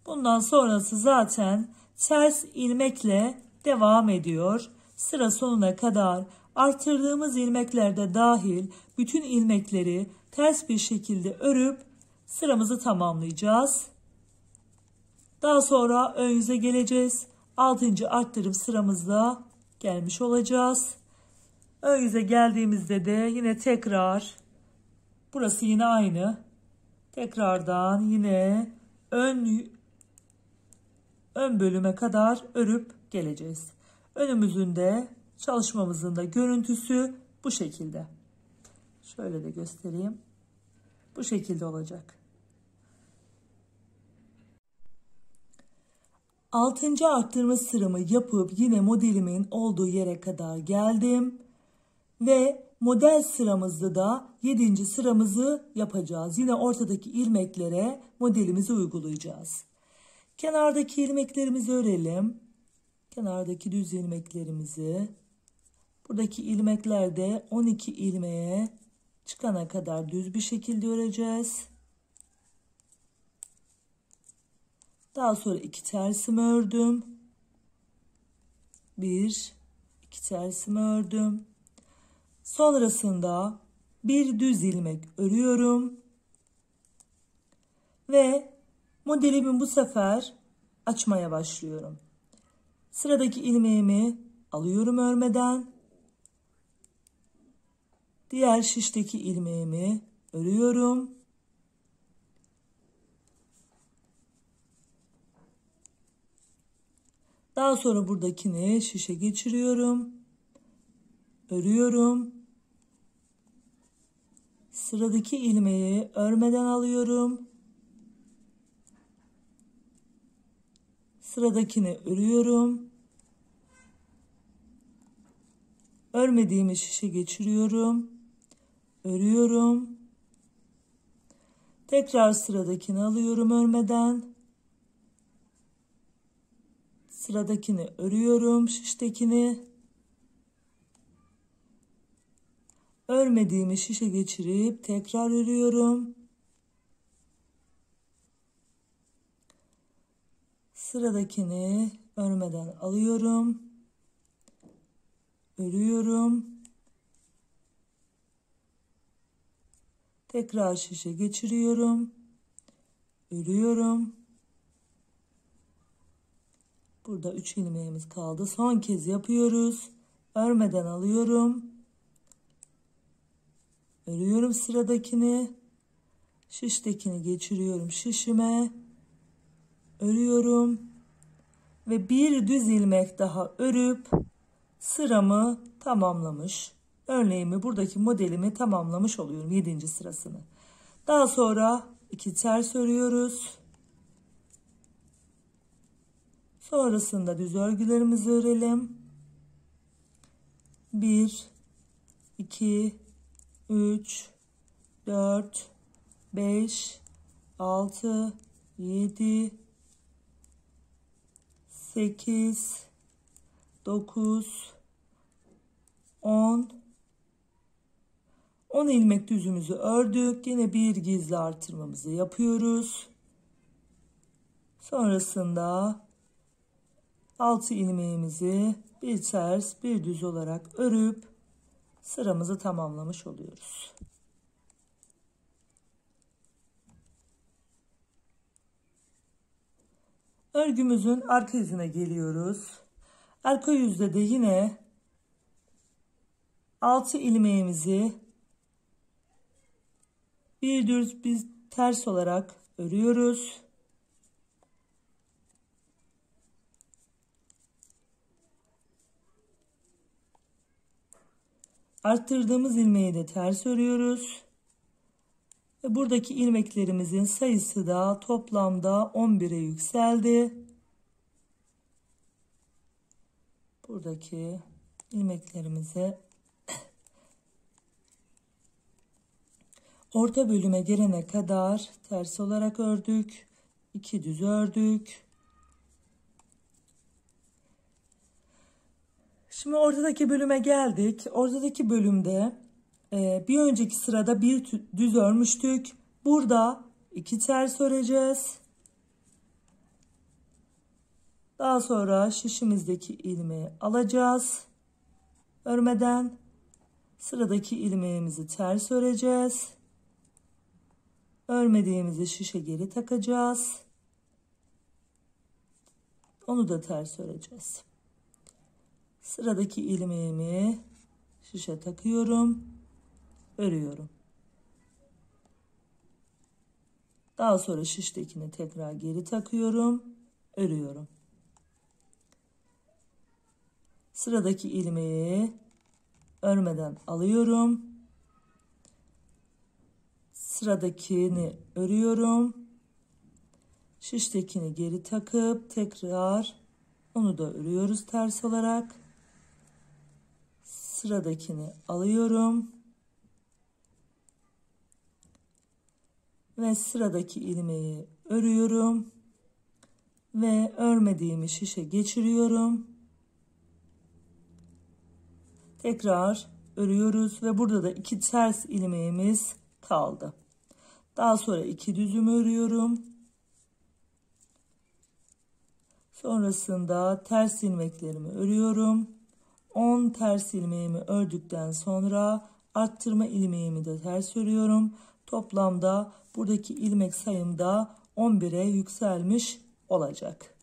[SPEAKER 1] Bundan sonrası zaten ters ilmekle devam ediyor. Sıra sonuna kadar artırdığımız ilmekler de dahil bütün ilmekleri ters bir şekilde örüp sıramızı tamamlayacağız. Daha sonra ön yüze geleceğiz. 6. arttırım sıramızda gelmiş olacağız. Ön yüze geldiğimizde de yine tekrar burası yine aynı. Tekrardan yine ön bölüme kadar örüp geleceğiz. Önümüzün de çalışmamızın da görüntüsü bu şekilde. Şöyle de göstereyim. Bu şekilde olacak. 6. arttırma sıramı yapıp yine modelimin olduğu yere kadar geldim. Ve model sıramızda da 7. sıramızı yapacağız. Yine ortadaki ilmeklere modelimizi uygulayacağız. Kenardaki ilmeklerimizi örelim. Kenardaki düz ilmeklerimizi. Buradaki ilmekler de 12 ilmeğe çıkana kadar düz bir şekilde öreceğiz. Daha sonra 2 tersimi ördüm. 1, 2 tersimi ördüm. Sonrasında bir düz ilmek örüyorum. Ve modelimi bu sefer açmaya başlıyorum. Sıradaki ilmeğimi alıyorum örmeden. Diğer şişteki ilmeğimi örüyorum. Daha sonra buradakini şişe geçiriyorum. Örüyorum. Sıradaki ilmeği örmeden alıyorum. Sıradakini örüyorum. Örmediğimi şişe geçiriyorum. Örüyorum. Tekrar sıradakini alıyorum örmeden. Sıradakini örüyorum, şiştekini. Örmediğimi şişe geçirip tekrar örüyorum. Sıradakini örmeden alıyorum. Örüyorum. Tekrar şişe geçiriyorum. Örüyorum. Burada 3 ilmeğimiz kaldı. Son kez yapıyoruz. Örmeden alıyorum. Örüyorum sıradakini. Şiştekini geçiriyorum şişime. Örüyorum. Ve bir düz ilmek daha örüp sıramı tamamlamış. Örneğimi, buradaki modelimi tamamlamış oluyorum 7. sırasını. Daha sonra 2 ters örüyoruz. Sonrasında düz örgülerimizi örelim. 1, 2, 3, 4, 5, 6, 7, 8, 9, 10. 10 ilmek düzümüzü ördük. Yine bir gizli artırmamızı yapıyoruz. Sonrasında 6 ilmeğimizi bir ters bir düz olarak örüp sıramızı tamamlamış oluyoruz. Örgümüzün arka yüzüne geliyoruz. Arka yüzde de yine 6 ilmeğimizi bir düz bir ters olarak örüyoruz. Arttırdığımız ilmeği de ters örüyoruz. Ve buradaki ilmeklerimizin sayısı da toplamda 11'e yükseldi. Buradaki ilmeklerimizi orta bölüme gelene kadar ters olarak ördük. 2 düz ördük. Şimdi ortadaki bölüme geldik. Ortadaki bölümde bir önceki sırada bir düz örmüştük. Burada 2 ters öreceğiz. Daha sonra şişimizdeki ilmeği alacağız. Örmeden sıradaki ilmeğimizi ters öreceğiz. Örmediğimizi şişe geri takacağız. Onu da ters öreceğiz. Sıradaki ilmeğimi şişe takıyorum. Örüyorum. Daha sonra şiştekini tekrar geri takıyorum. Örüyorum. Sıradaki ilmeği örmeden alıyorum. Sıradakini örüyorum. Şiştekini geri takıp tekrar onu da örüyoruz ters olarak. Sıradakini alıyorum. Ve sıradaki ilmeği örüyorum. Ve örmediğimi şişe geçiriyorum. Tekrar örüyoruz ve burada da 2 ters ilmeğimiz kaldı. Daha sonra 2 düzümü örüyorum. Sonrasında ters ilmeklerimi örüyorum. 10 ters ilmeğimi ördükten sonra arttırma ilmeğimi de ters örüyorum. Toplamda buradaki ilmek sayım da 11'e yükselmiş olacak.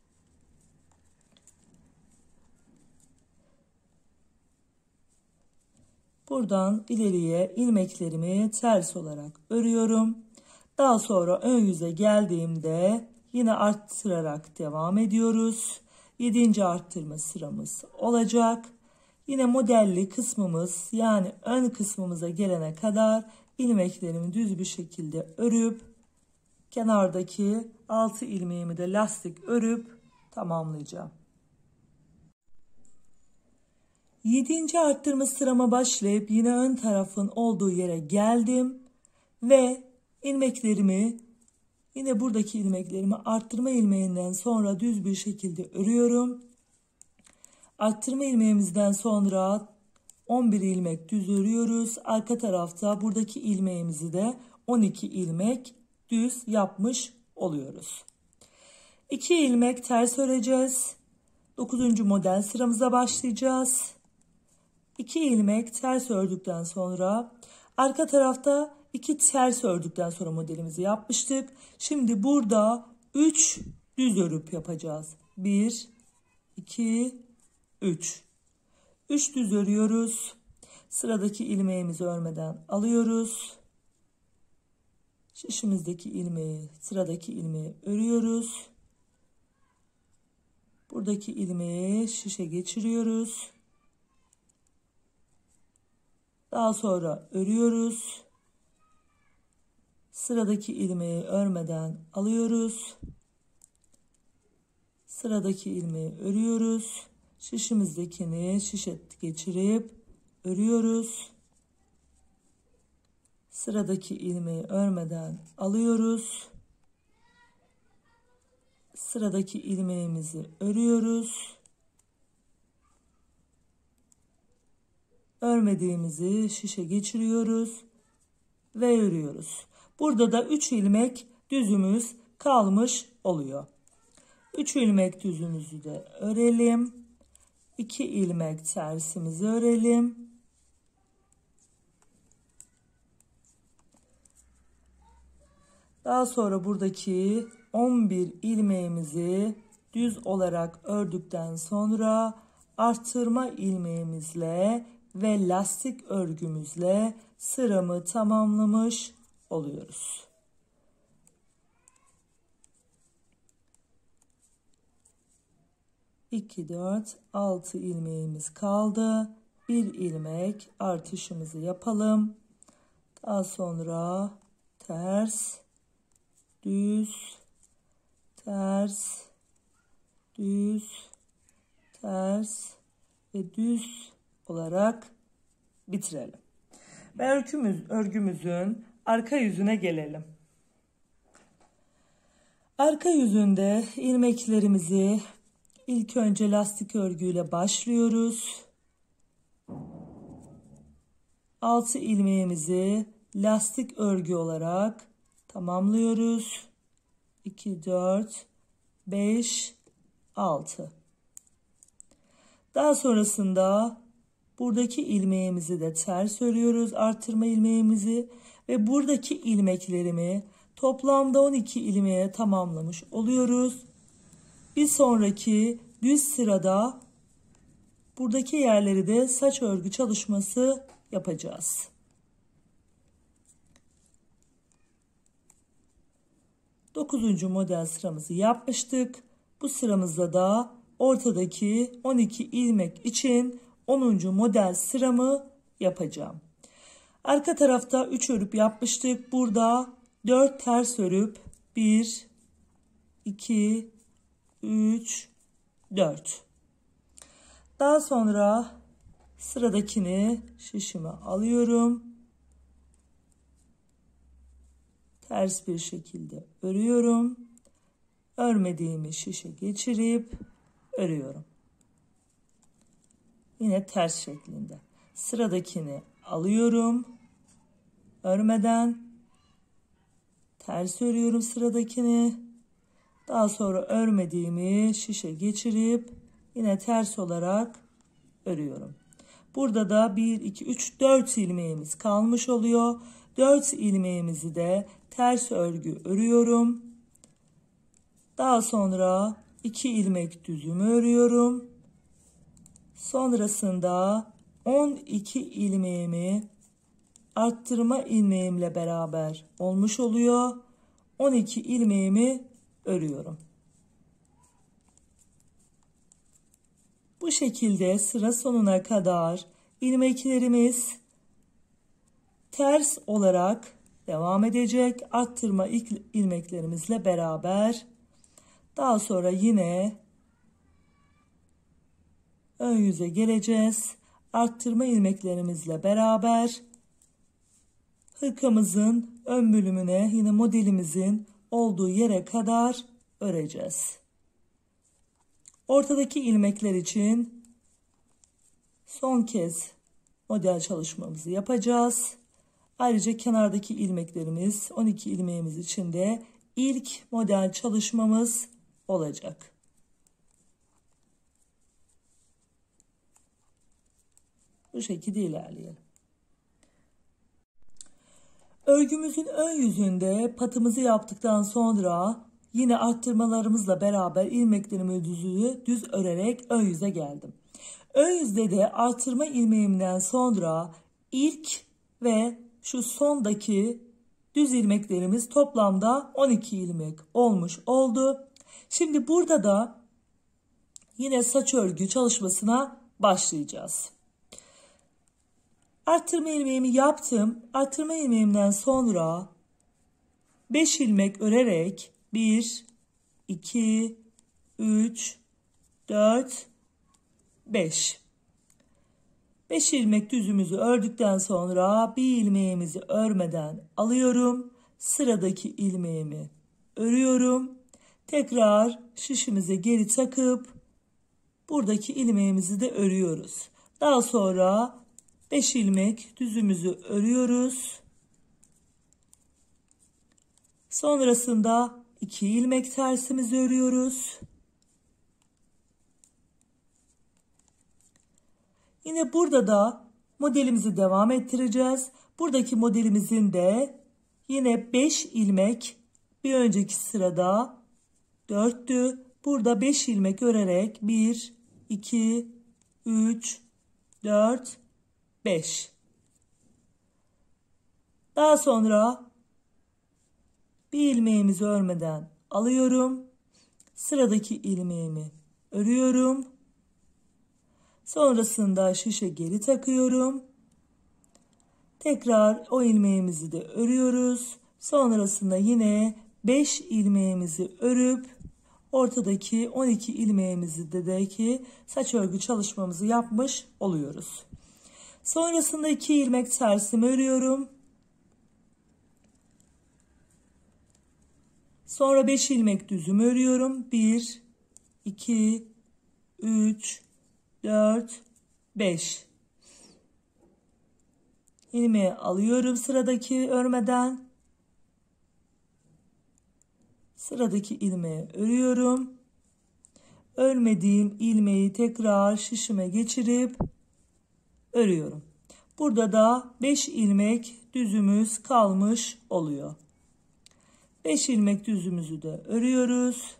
[SPEAKER 1] Buradan ileriye ilmeklerimi ters olarak örüyorum. Daha sonra ön yüze geldiğimde yine arttırarak devam ediyoruz. 7. arttırma sıramız olacak. Yine modelli kısmımız yani ön kısmımıza gelene kadar ilmeklerimi düz bir şekilde örüp kenardaki 6 ilmeğimi de lastik örüp tamamlayacağım. 7. arttırma sırama başlayıp yine ön tarafın olduğu yere geldim ve ilmeklerimi yine buradaki ilmeklerimi arttırma ilmeğinden sonra düz bir şekilde örüyorum. Arttırma ilmeğimizden sonra 11 ilmek düz örüyoruz. Arka tarafta buradaki ilmeğimizi de 12 ilmek düz yapmış oluyoruz. 2 ilmek ters öreceğiz. 9. model sıramıza başlayacağız. 2 ilmek ters ördükten sonra arka tarafta 2 ters ördükten sonra modelimizi yapmıştık. Şimdi burada 3 düz örüp yapacağız. 1, 2, 3. 3 düz örüyoruz. Sıradaki ilmeğimizi örmeden alıyoruz. Şişimizdeki ilmeği, sıradaki ilmeği örüyoruz. Buradaki ilmeği şişe geçiriyoruz. Daha sonra örüyoruz. Sıradaki ilmeği örmeden alıyoruz. Sıradaki ilmeği örüyoruz. Şişimizdekini şişe geçirip örüyoruz. Sıradaki ilmeği örmeden alıyoruz. Sıradaki ilmeğimizi örüyoruz. Örmediğimizi şişe geçiriyoruz ve örüyoruz. Burada da 3 ilmek düzümüz kalmış oluyor. 3 ilmek düzümüzü de örelim. 2 ilmek tersimizi örelim. Daha sonra buradaki 11 ilmeğimizi düz olarak ördükten sonra artırma ilmeğimizle ve lastik örgümüzle sıramı tamamlamış oluyoruz. 2, 4, 6 ilmeğimiz kaldı. 1 ilmek artışımızı yapalım. Daha sonra ters, düz, ters, düz, ters ve düz olarak bitirelim. Ve örgümüzün arka yüzüne gelelim. Arka yüzünde ilmeklerimizi ilk önce lastik örgüyle başlıyoruz. 6 ilmeğimizi lastik örgü olarak tamamlıyoruz. 2, 4, 5, 6. Daha sonrasında buradaki ilmeğimizi de ters örüyoruz. Artırma ilmeğimizi ve buradaki ilmeklerimi toplamda 12 ilmeğe tamamlamış oluyoruz. Bir sonraki düz sırada buradaki yerleri de saç örgü çalışması yapacağız. Dokuzuncu model sıramızı yapmıştık. Bu sıramızda da ortadaki 12 ilmek için 10. model sıramı yapacağım. Arka tarafta 3 örüp yapmıştık. Burada 4 ters örüp 1, 2, 3, 4. Daha sonra sıradakini şişime alıyorum. Ters bir şekilde örüyorum. Örmediğimi şişe geçirip örüyorum. Yine ters şeklinde. Sıradakini alıyorum. Örmeden ters örüyorum sıradakini. Daha sonra örmediğimi şişe geçirip yine ters olarak örüyorum. Burada da 1, 2, 3, 4 ilmeğimiz kalmış oluyor. 4 ilmeğimizi de ters örgü örüyorum. Daha sonra 2 ilmek düzümü örüyorum. Sonrasında 12 ilmeğimi arttırma ilmeğimle beraber olmuş oluyor. 12 ilmeğimi örüyorum. Bu şekilde sıra sonuna kadar ilmeklerimiz ters olarak devam edecek. Arttırma ilmeklerimizle beraber. Daha sonra yine ön yüze geleceğiz. Arttırma ilmeklerimizle beraber hırkamızın ön bölümüne yine modelimizin olduğu yere kadar öreceğiz. Ortadaki ilmekler için son kez model çalışmamızı yapacağız. Ayrıca kenardaki ilmeklerimiz 12 ilmeğimiz için de ilk model çalışmamız olacak. Bu şekilde ilerleyelim. Örgümüzün ön yüzünde patımızı yaptıktan sonra yine arttırmalarımızla beraber ilmeklerimi düz örerek ön yüze geldim. Ön yüzde de arttırma ilmeğimden sonra ilk ve şu sondaki düz ilmeklerimiz toplamda 12 ilmek olmuş oldu. Şimdi burada da yine saç örgü çalışmasına başlayacağız. Arttırma ilmeğimi yaptım. Arttırma ilmeğimden sonra 5 ilmek örerek 1, 2, 3, 4, 5. 5 ilmek düzümüzü ördükten sonra bir ilmeğimizi örmeden alıyorum. Sıradaki ilmeğimi örüyorum. Tekrar şişimize geri takıp buradaki ilmeğimizi de örüyoruz. Daha sonra 5 ilmek düzümüzü örüyoruz. Sonrasında 2 ilmek tersimizi örüyoruz. Yine burada da modelimizi devam ettireceğiz. Buradaki modelimizin de yine 5 ilmek, bir önceki sırada 4'tü. Burada 5 ilmek örerek 1, 2, 3, 4, 5. Daha sonra bir ilmeğimizi örmeden alıyorum. Sıradaki ilmeğimi örüyorum. Sonrasında şişe geri takıyorum. Tekrar o ilmeğimizi de örüyoruz. Sonrasında yine 5 ilmeğimizi örüp ortadaki 12 ilmeğimizi de saç örgü çalışmamızı yapmış oluyoruz. Sonrasında 2 ilmek tersimi örüyorum. Sonra 5 ilmek düzümü örüyorum. 1, 2, 3, 4, 5. İlmeği alıyorum sıradaki örmeden. Sıradaki ilmeği örüyorum. Örmediğim ilmeği tekrar şişime geçirip örüyorum. Burada da 5 ilmek düzümüz kalmış oluyor. 5 ilmek düzümüzü de örüyoruz.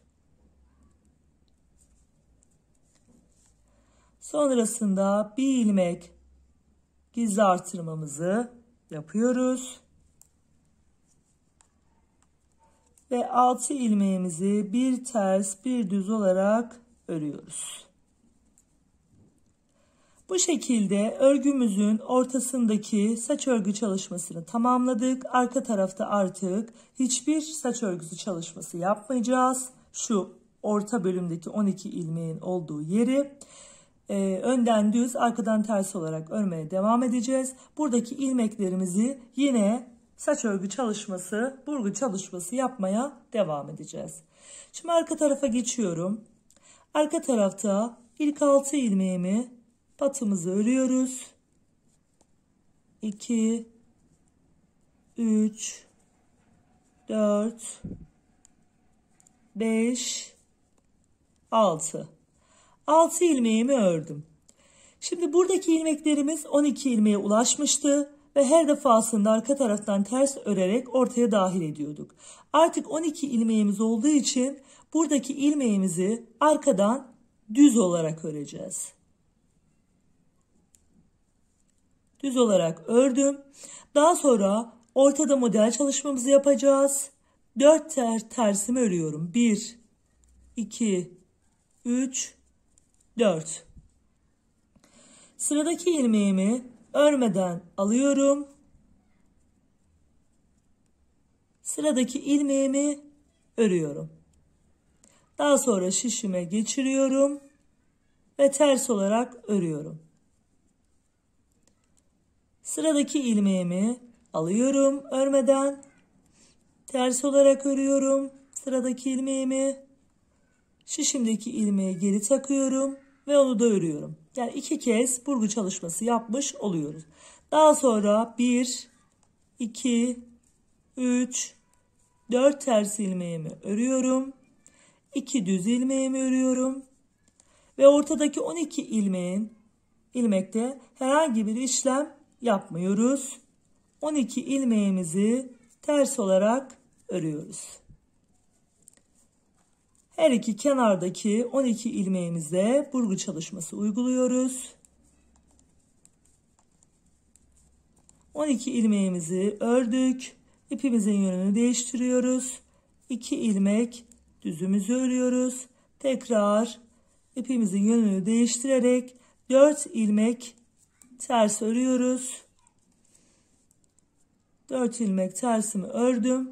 [SPEAKER 1] Sonrasında bir ilmek gizli artırmamızı yapıyoruz. Ve 6 ilmeğimizi bir ters bir düz olarak örüyoruz. Bu şekilde örgümüzün ortasındaki saç örgü çalışmasını tamamladık. Arka tarafta artık hiçbir saç örgüsü çalışması yapmayacağız. Şu orta bölümdeki 12 ilmeğin olduğu yeri önden düz, arkadan ters olarak örmeye devam edeceğiz. Buradaki ilmeklerimizi yine saç örgü çalışması, burgu çalışması yapmaya devam edeceğiz. Şimdi arka tarafa geçiyorum. Arka tarafta ilk 6 ilmeğimi patımızı örüyoruz. 2, 3, 4, 5, 6. 6 ilmeğimi ördüm. Şimdi buradaki ilmeklerimiz 12 ilmeğe ulaşmıştı ve her defasında arka taraftan ters örerek ortaya dahil ediyorduk. Artık 12 ilmeğimiz olduğu için buradaki ilmeğimizi arkadan düz olarak öreceğiz. Düz olarak ördüm. Daha sonra ortada model çalışmamızı yapacağız. 4 tersimi örüyorum. 1, 2, 3, 4. Sıradaki ilmeğimi örmeden alıyorum. Sıradaki ilmeğimi örüyorum. Daha sonra şişime geçiriyorum ve ters olarak örüyorum. Sıradaki ilmeğimi alıyorum örmeden, ters olarak örüyorum. Sıradaki ilmeğimi, şişimdeki ilmeği geri takıyorum ve onu da örüyorum. Yani 2 kez burgu çalışması yapmış oluyoruz. Daha sonra 1, 2, 3, 4 ters ilmeğimi örüyorum. 2 düz ilmeğimi örüyorum. Ve ortadaki 12 ilmekte herhangi bir işlem yapmıyoruz. 12 ilmeğimizi ters olarak örüyoruz. Her iki kenardaki 12 ilmeğimizde burgu çalışması uyguluyoruz. 12 ilmeğimizi ördük. İpimizin yönünü değiştiriyoruz. 2 ilmek düzümüzü örüyoruz. Tekrar ipimizin yönünü değiştirerek 4 ilmek ters örüyoruz. 4 ilmek tersimi ördüm.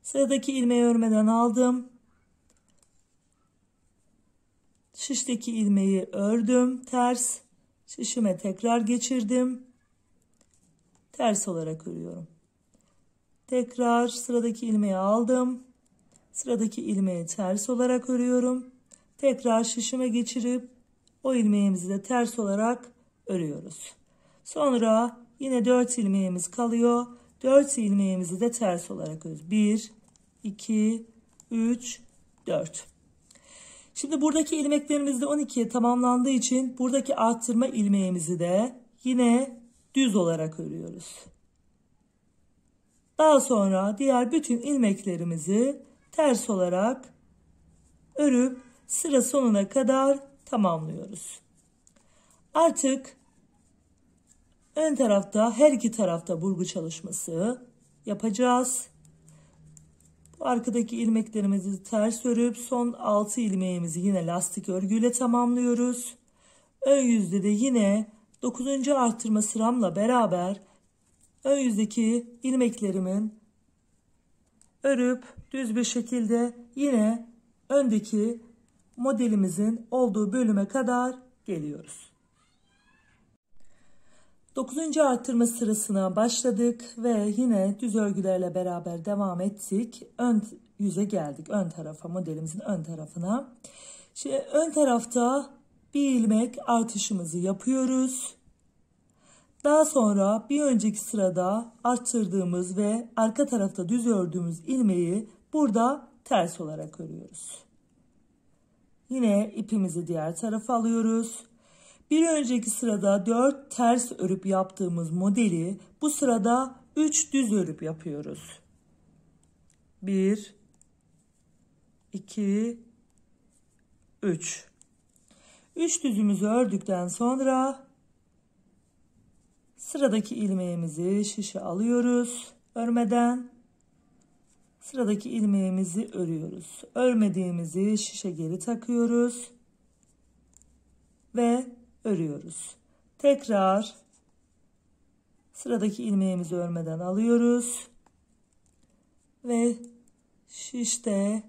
[SPEAKER 1] Sıradaki ilmeği örmeden aldım. Şişteki ilmeği ördüm. Ters. Şişime tekrar geçirdim. Ters olarak örüyorum. Tekrar sıradaki ilmeği aldım. Sıradaki ilmeği ters olarak örüyorum. Tekrar şişime geçirip o ilmeğimizi de ters olarak örüyoruz. Sonra yine 4 ilmeğimiz kalıyor. 4 ilmeğimizi de ters olarak örüyoruz. 1, 2, 3, 4. Şimdi buradaki ilmeklerimiz de 12'ye tamamlandığı için buradaki arttırma ilmeğimizi de yine düz olarak örüyoruz. Daha sonra diğer bütün ilmeklerimizi ters olarak örüp sıra sonuna kadar tamamlıyoruz. Artık ön tarafta her iki tarafta burgu çalışması yapacağız. Bu arkadaki ilmeklerimizi ters örüp son 6 ilmeğimizi yine lastik örgüyle tamamlıyoruz. Ön yüzde de yine 9. arttırma sıramla beraber ön yüzdeki ilmeklerimin örüp düz bir şekilde yine öndeki modelimizin olduğu bölüme kadar geliyoruz. 9. arttırma sırasına başladık ve yine düz örgülerle beraber devam ettik. Ön yüze geldik. Ön tarafa, modelimizin ön tarafına. Şimdi ön tarafta bir ilmek artışımızı yapıyoruz. Daha sonra bir önceki sırada arttırdığımız ve arka tarafta düz ördüğümüz ilmeği burada ters olarak örüyoruz. Yine ipimizi diğer tarafa alıyoruz. Bir önceki sırada 4 ters örüp yaptığımız modeli bu sırada 3 düz örüp yapıyoruz. 1, 2, 3. 3 düzümüzü ördükten sonra sıradaki ilmeğimizi şişe alıyoruz. Örmeden sıradaki ilmeğimizi örüyoruz. Örmediğimizi şişe geri takıyoruz. Ve örüyoruz. Tekrar sıradaki ilmeğimizi örmeden alıyoruz. Ve şişte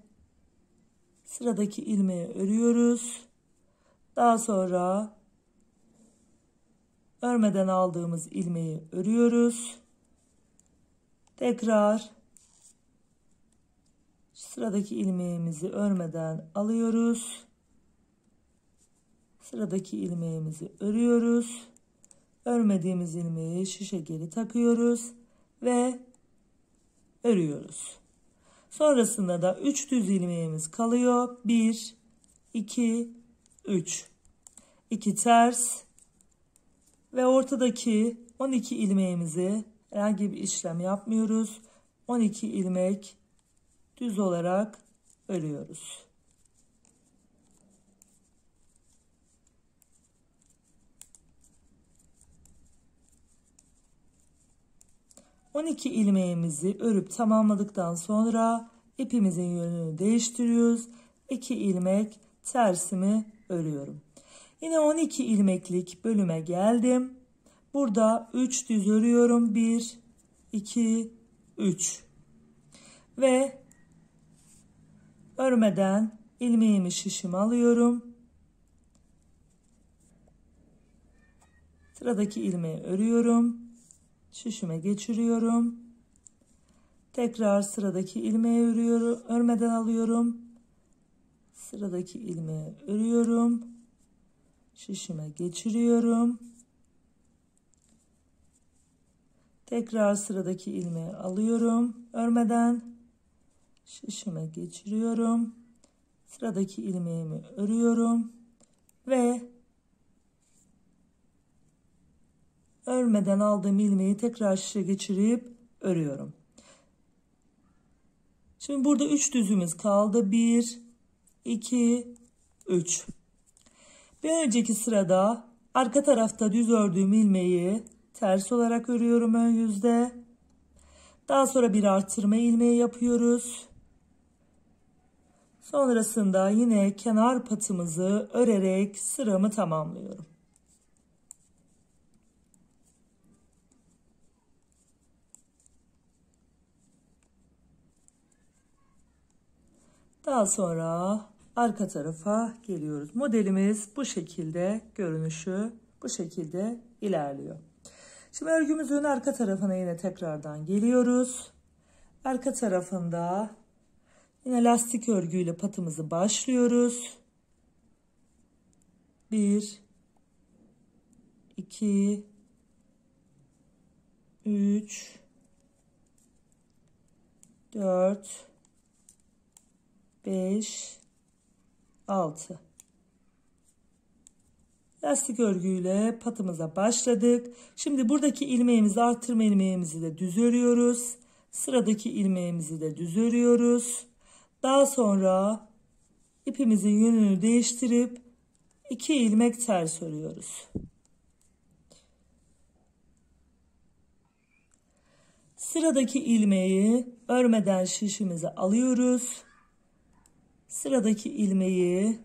[SPEAKER 1] sıradaki ilmeği örüyoruz. Daha sonra örmeden aldığımız ilmeği örüyoruz. Tekrar sıradaki ilmeğimizi örmeden alıyoruz. Sıradaki ilmeğimizi örüyoruz. Örmediğimiz ilmeği şişe geri takıyoruz ve örüyoruz. Sonrasında da 3 düz ilmeğimiz kalıyor. 1, 2, 3. 2 ters ve ortadaki 12 ilmeğimizi herhangi bir işlem yapmıyoruz. 12 ilmek düz olarak örüyoruz. ...12 ilmeğimizi örüp tamamladıktan sonra ipimizin yönünü değiştiriyoruz. 2 ilmek tersimi örüyorum. Yine 12 ilmeklik bölüme geldim. Burada 3 düz örüyorum. 1, 2, 3. Ve örmeden ilmeğimi şişime alıyorum. Sıradaki ilmeği örüyorum. Şişime geçiriyorum. Tekrar sıradaki ilmeği örüyorum. Örmeden alıyorum. Sıradaki ilmeği örüyorum. Şişime geçiriyorum. Tekrar sıradaki ilmeği alıyorum. Örmeden şişime geçiriyorum. Sıradaki ilmeğimi örüyorum ve örmeden aldığım ilmeği tekrar şişe geçirip örüyorum. Şimdi burada 3 düzümüz kaldı. 1, 2, 3. Bir önceki sırada arka tarafta düz ördüğüm ilmeği ters olarak örüyorum ön yüzde. Daha sonra bir artırma ilmeği yapıyoruz. Sonrasında yine kenar patımızı örerek sıramı tamamlıyorum. Daha sonra arka tarafa geliyoruz. Modelimiz bu şekilde, görünüşü bu şekilde ilerliyor. Şimdi örgümüzün arka tarafına yine tekrardan geliyoruz. Arka tarafında yine lastik örgüyle patımızı başlıyoruz. 1, 2, 3, 4, 5, 6. Lastik örgüyle patımıza başladık. Şimdi buradaki ilmeğimizi, artırma ilmeğimizi de düz örüyoruz. Sıradaki ilmeğimizi de düz örüyoruz. Daha sonra ipimizin yönünü değiştirip 2 ilmek ters örüyoruz. Sıradaki ilmeği örmeden şişimize alıyoruz. Sıradaki ilmeği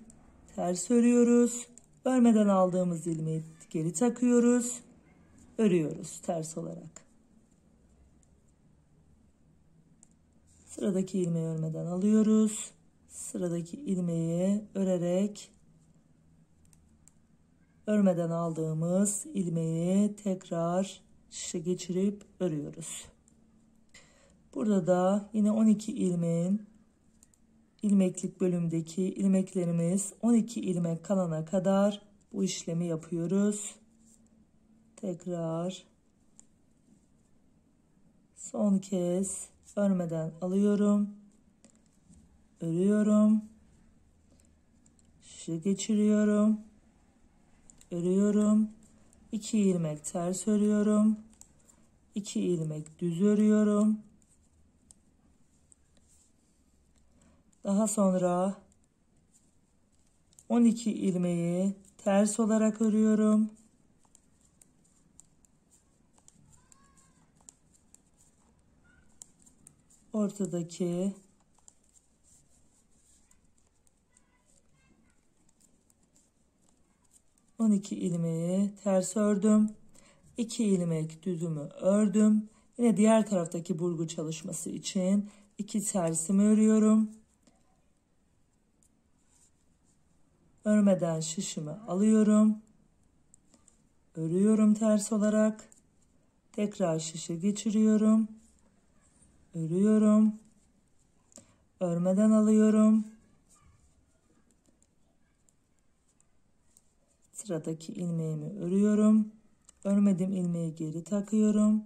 [SPEAKER 1] ters örüyoruz. Örmeden aldığımız ilmeği geri takıyoruz. Örüyoruz ters olarak. Sıradaki ilmeği örmeden alıyoruz. Sıradaki ilmeği örerek örmeden aldığımız ilmeği tekrar şişe geçirip örüyoruz. Burada da yine 12 ilmeğin ilmeklik bölümdeki ilmeklerimiz 12 ilmek kalana kadar bu işlemi yapıyoruz. Tekrar son kez örmeden alıyorum. Örüyorum. Şişe geçiriyorum. Örüyorum. 2 ilmek ters örüyorum. 2 ilmek düz örüyorum. Daha sonra 12 ilmeği ters olarak örüyorum. Ortadaki 12 ilmeği ters ördüm. 2 ilmek düzümü ördüm. Yine diğer taraftaki burgu çalışması için 2 tersimi örüyorum. Örmeden şişimi alıyorum. Örüyorum ters olarak. Tekrar şişe geçiriyorum. Örüyorum. Örmeden alıyorum. Sıradaki ilmeğimi örüyorum. Örmediğim ilmeği geri takıyorum.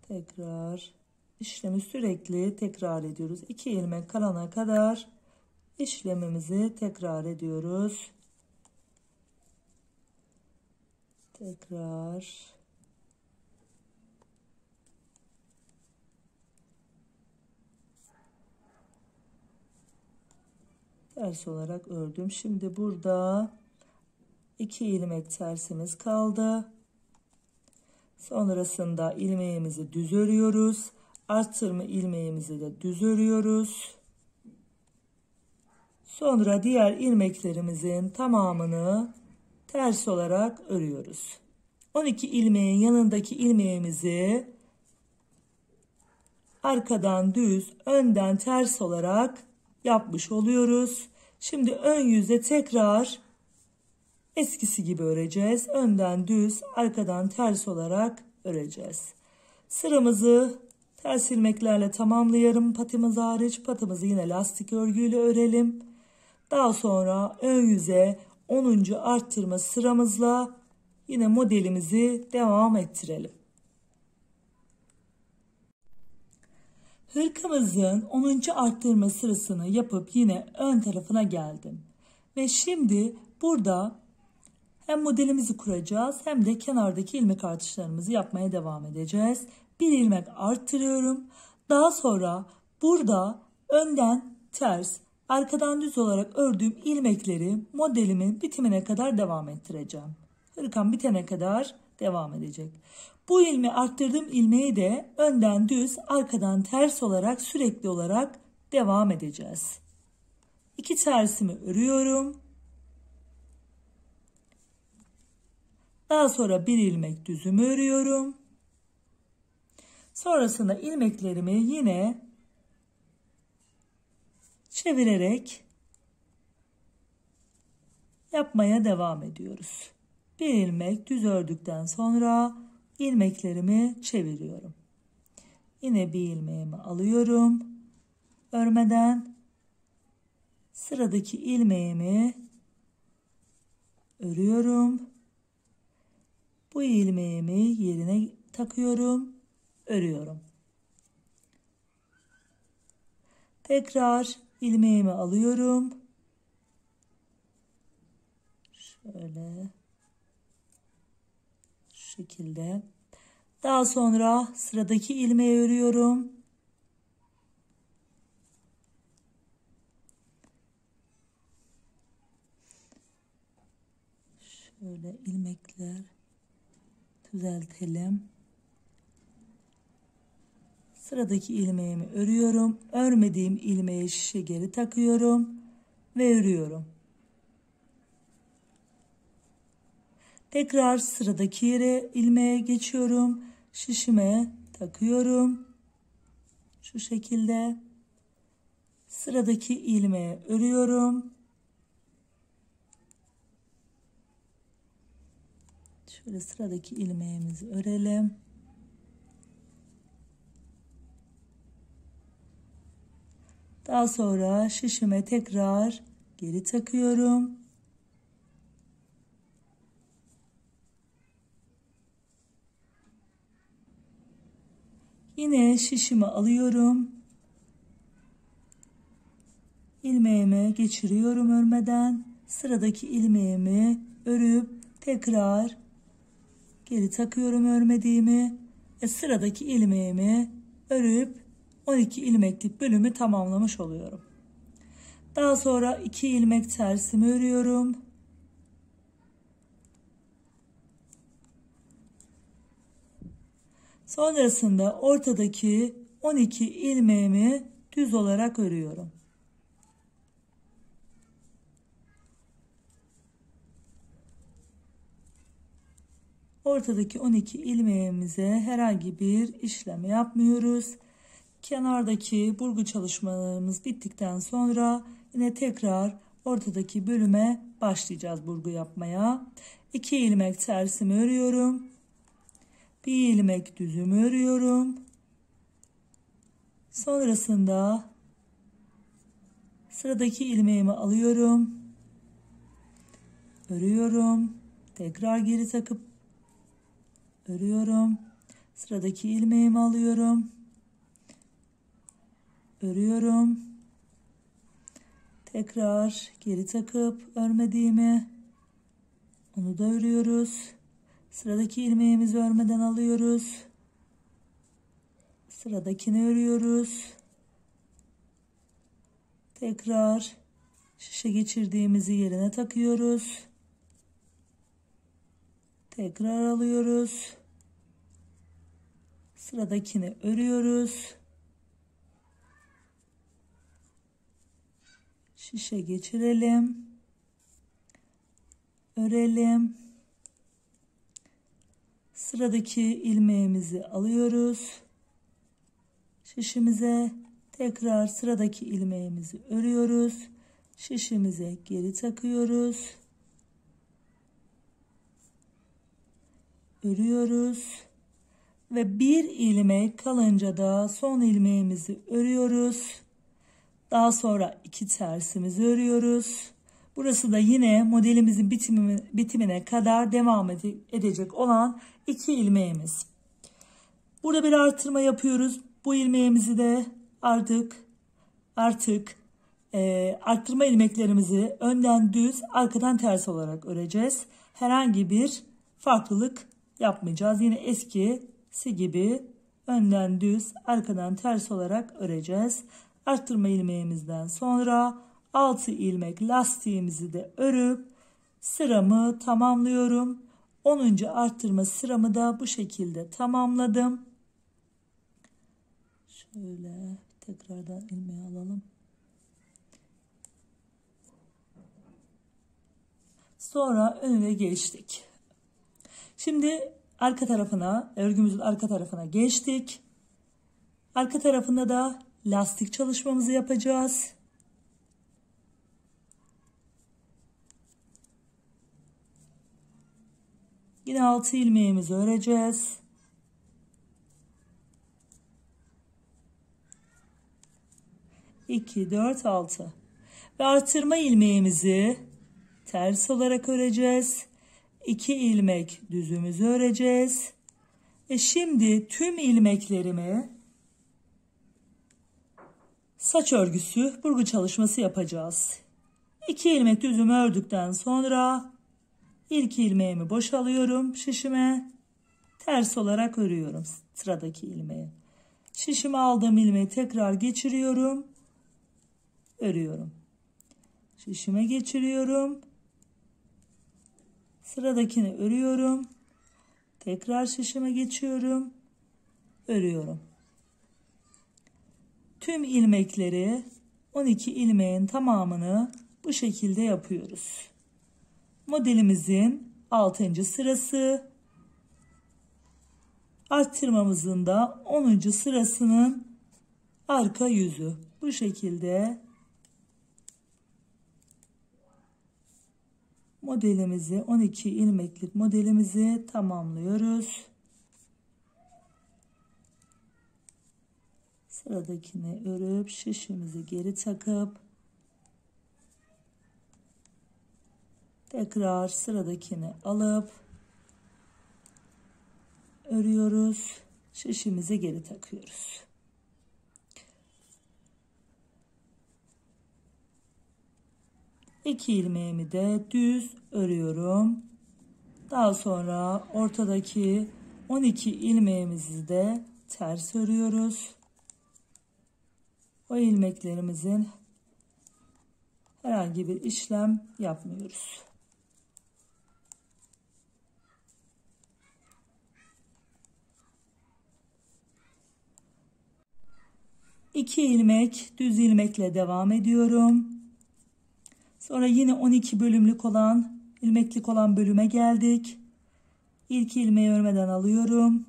[SPEAKER 1] Tekrar işlemi sürekli tekrar ediyoruz. 2 ilmek kalana kadar işlemimizi tekrar ediyoruz. Tekrar ters olarak ördüm. Şimdi burada 2 ilmek tersimiz kaldı. Sonrasında ilmeğimizi düz örüyoruz. Artırma ilmeğimizi de düz örüyoruz. Sonra diğer ilmeklerimizin tamamını ters olarak örüyoruz. 12 ilmeğin yanındaki ilmeğimizi arkadan düz, önden ters olarak yapmış oluyoruz. Şimdi ön yüze tekrar eskisi gibi öreceğiz. Önden düz, arkadan ters olarak öreceğiz. Sıramızı ters ilmeklerle tamamlayalım. Patımız hariç, patımızı yine lastik örgüyle örelim. Daha sonra ön yüze 10. arttırma sıramızla yine modelimizi devam ettirelim. Hırkamızın 10. arttırma sırasını yapıp yine ön tarafına geldim. Ve şimdi burada hem modelimizi kuracağız hem de kenardaki ilmek artışlarımızı yapmaya devam edeceğiz. Bir ilmek arttırıyorum. Daha sonra burada önden ters, arkadan düz olarak ördüğüm ilmekleri modelimin bitimine kadar devam ettireceğim. Hırkam bitene kadar devam edecek. Bu arttırdığım ilmeği de önden düz, arkadan ters olarak sürekli olarak devam edeceğiz. 2 tersimi örüyorum. Daha sonra bir ilmek düzümü örüyorum. Sonrasında ilmeklerimi yine çevirerek yapmaya devam ediyoruz. Bir ilmek düz ördükten sonra ilmeklerimi çeviriyorum. Yine bir ilmeğimi alıyorum. Örmeden sıradaki ilmeğimi örüyorum. Bu ilmeğimi yerine takıyorum, örüyorum. Tekrar ilmeğimi alıyorum. Şöyle şu şekilde. Daha sonra sıradaki ilmeği örüyorum. Şöyle ilmekler düzeltelim. Sıradaki ilmeğimi örüyorum. Örmediğim ilmeği şişe geri takıyorum ve örüyorum. Tekrar sıradaki yere ilmeğe geçiyorum. Şişime takıyorum. Şu şekilde. Sıradaki ilmeğe örüyorum. Şöyle sıradaki ilmeğimizi örelim. Daha sonra şişime tekrar geri takıyorum. Yine şişimi alıyorum. İlmeğime geçiriyorum örmeden. Sıradaki ilmeğimi örüp tekrar geri takıyorum örmediğimi. Sıradaki ilmeğimi örüp 12 ilmeklik bölümü tamamlamış oluyorum. Daha sonra 2 ilmek tersimi örüyorum. Sonrasında ortadaki 12 ilmeğimi düz olarak örüyorum. Ortadaki 12 ilmeğimize herhangi bir işlem yapmıyoruz. Kenardaki burgu çalışmalarımız bittikten sonra yine tekrar ortadaki bölüme başlayacağız burgu yapmaya. 2 ilmek tersimi örüyorum. Bir ilmek düzümü örüyorum. Sonrasında sıradaki ilmeğimi alıyorum. Örüyorum. Tekrar geri takıp örüyorum. Sıradaki ilmeğimi alıyorum. Örüyorum. Tekrar geri takıp örmediğimi onu da örüyoruz. Sıradaki ilmeğimizi örmeden alıyoruz. Sıradakini örüyoruz. Tekrar şişe geçirdiğimizi yerine takıyoruz. Tekrar alıyoruz. Sıradakini örüyoruz. Şişe geçirelim. Örelim. Sıradaki ilmeğimizi alıyoruz. Şişimize tekrar sıradaki ilmeğimizi örüyoruz. Şişimize geri takıyoruz. Örüyoruz. Ve bir ilmek kalınca da son ilmeğimizi örüyoruz. Daha sonra 2 tersimizi örüyoruz. Burası da yine modelimizin bitimine kadar devam edecek olan 2 ilmeğimiz. Burada bir artırma yapıyoruz. Bu ilmeğimizi de artık arttırma ilmeklerimizi önden düz, arkadan ters olarak öreceğiz. Herhangi bir farklılık yapmayacağız. Yine eskisi gibi önden düz, arkadan ters olarak öreceğiz. Arttırma ilmeğimizden sonra 6 ilmek lastiğimizi de örüp sıramı tamamlıyorum. 10. arttırma sıramı da bu şekilde tamamladım. Şöyle tekrardan ilmeği alalım. Sonra önüne geçtik. Şimdi arka tarafına, örgümüzün arka tarafına geçtik. Arka tarafında da lastik çalışmamızı yapacağız. Yine 6 ilmeğimizi öreceğiz. İki, 4, 6 ve artırma ilmeğimizi ters olarak öreceğiz. 2 ilmek düzümüzü öreceğiz. Şimdi tüm ilmeklerimi saç örgüsü burgu çalışması yapacağız. 2 ilmek düzümü ördükten sonra ilk ilmeğimi boşalıyorum şişime. Ters olarak örüyorum sıradaki ilmeği. Şişime aldığım ilmeği tekrar geçiriyorum. Örüyorum. Şişime geçiriyorum. Sıradakini örüyorum. Tekrar şişime geçiyorum. Örüyorum. Tüm ilmekleri 12 ilmeğin tamamını bu şekilde yapıyoruz. Modelimizin 6. sırası, arttırmamızın da 10. sırasının arka yüzü. Bu şekilde modelimizi, 12 ilmeklik modelimizi tamamlıyoruz. Sıradakini örüp şişimizi geri takıp tekrar sıradakini alıp örüyoruz. Şişimizi geri takıyoruz. İki ilmeğimi de düz örüyorum. Daha sonra ortadaki 12 ilmeğimizi de ters örüyoruz. O ilmeklerimizin herhangi bir işlem yapmıyoruz. İki ilmek düz ilmekle devam ediyorum. Sonra yine 12 bölümlük olan ilmeklik olan bölüme geldik. İlk ilmeği örmeden alıyorum.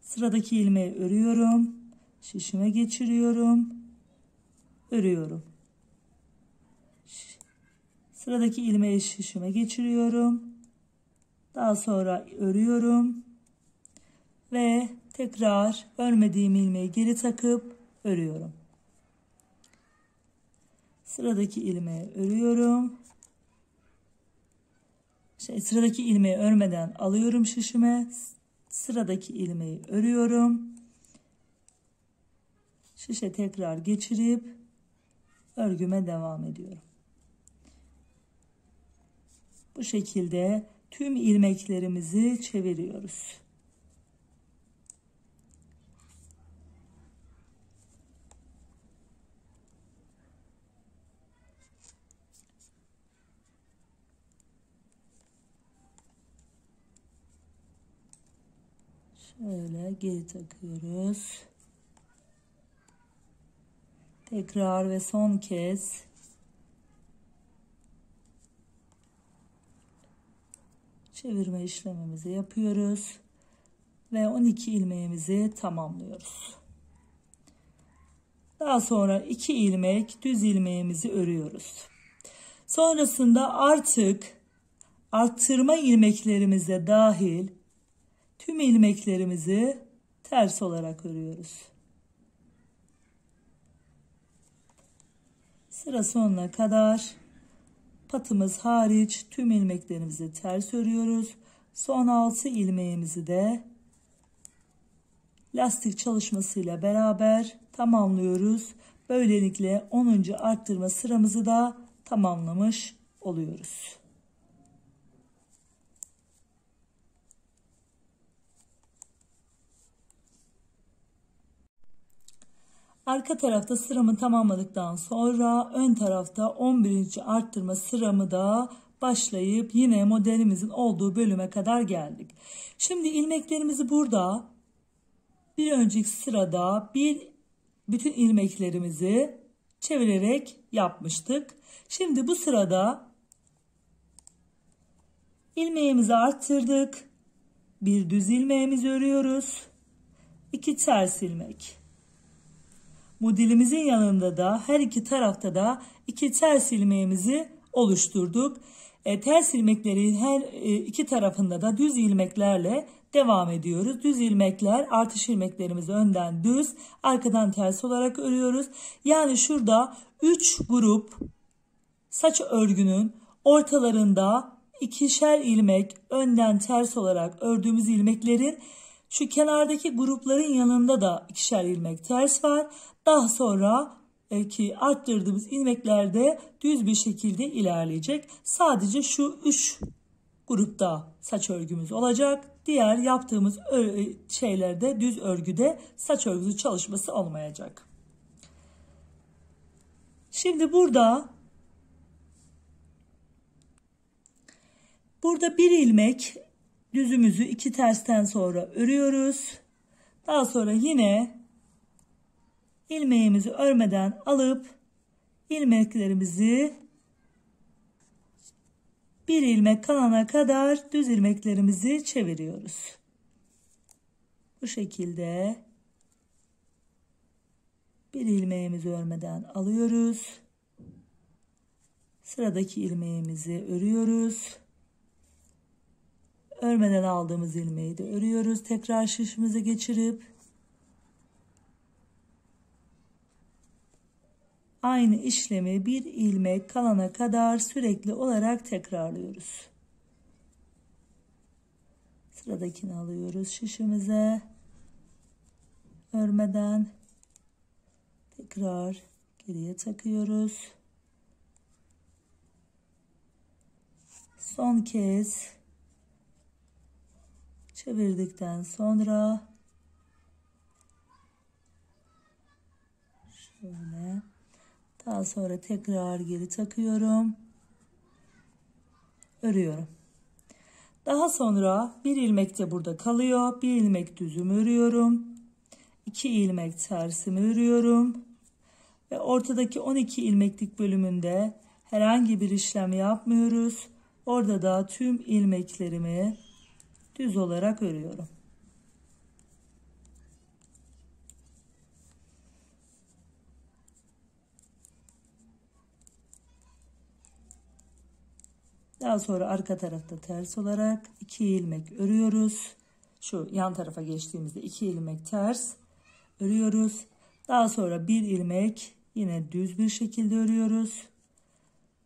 [SPEAKER 1] Sıradaki ilmeği örüyorum. Şişime geçiriyorum. Örüyorum. Sıradaki ilmeği şişime geçiriyorum. Daha sonra örüyorum. Ve tekrar örmediğim ilmeği geri takıp örüyorum. Sıradaki ilmeği örüyorum. Sıradaki ilmeği örmeden alıyorum şişime. Sıradaki ilmeği örüyorum. Şişe tekrar geçirip örgüme devam ediyorum. Bu şekilde tüm ilmeklerimizi çeviriyoruz. Şöyle geri takıyoruz. Tekrar ve son kez çevirme işlemimizi yapıyoruz ve 12 ilmeğimizi tamamlıyoruz. Daha sonra 2 ilmek düz ilmeğimizi örüyoruz. Sonrasında artık arttırma ilmeklerimize dahil tüm ilmeklerimizi ters olarak örüyoruz. Sıra sonuna kadar patımız hariç tüm ilmeklerimizi ters örüyoruz. Son 6 ilmeğimizi de lastik çalışmasıyla beraber tamamlıyoruz. Böylelikle 10. arttırma sıramızı da tamamlamış oluyoruz. Arka tarafta sıramı tamamladıktan sonra ön tarafta 11. arttırma sıramı da başlayıp yine modelimizin olduğu bölüme kadar geldik. Şimdi ilmeklerimizi burada bir önceki sırada bütün ilmeklerimizi çevirerek yapmıştık. Şimdi bu sırada ilmeğimizi arttırdık. Bir düz ilmeğimizi örüyoruz. 2 ters ilmek. Modelimizin yanında da her iki tarafta da 2 ters ilmeğimizi oluşturduk. Ters ilmeklerin her iki tarafında da düz ilmeklerle devam ediyoruz. Düz ilmekler, artış ilmeklerimizi önden düz, arkadan ters olarak örüyoruz. Yani şurada 3 grup saç örgünün ortalarında 2'şer ilmek önden ters olarak ördüğümüz ilmeklerin şu kenardaki grupların yanında da 2'şer ilmek ters var. Daha sonra ki arttırdığımız ilmeklerde düz bir şekilde ilerleyecek. Sadece şu 3 grupta saç örgümüz olacak. Diğer yaptığımız şeylerde, düz örgüde saç örgüsü çalışması olmayacak. Şimdi burada bir ilmek düzümüzü 2 tersten sonra örüyoruz. Daha sonra yine ilmeğimizi örmeden alıp ilmeklerimizi bir ilmek kalana kadar düz ilmeklerimizi çeviriyoruz. Bu şekilde bir ilmeğimizi örmeden alıyoruz. Sıradaki ilmeğimizi örüyoruz. Örmeden aldığımız ilmeği de örüyoruz. Tekrar şişimize geçirip aynı işlemi bir ilmek kalana kadar sürekli olarak tekrarlıyoruz. Sıradakini alıyoruz şişimize. Örmeden tekrar geriye takıyoruz. Son kez çevirdikten sonra şöyle, daha sonra tekrar geri takıyorum. Örüyorum. Daha sonra bir ilmek de burada kalıyor. Bir ilmek düzümü örüyorum. 2 ilmek tersimi örüyorum. Ve ortadaki 12 ilmeklik bölümünde herhangi bir işlem yapmıyoruz. Orada da tüm ilmeklerimi düz olarak örüyorum. Daha sonra arka tarafta ters olarak 2 ilmek örüyoruz. Şu yan tarafa geçtiğimizde 2 ilmek ters örüyoruz. Daha sonra bir ilmek yine düz bir şekilde örüyoruz.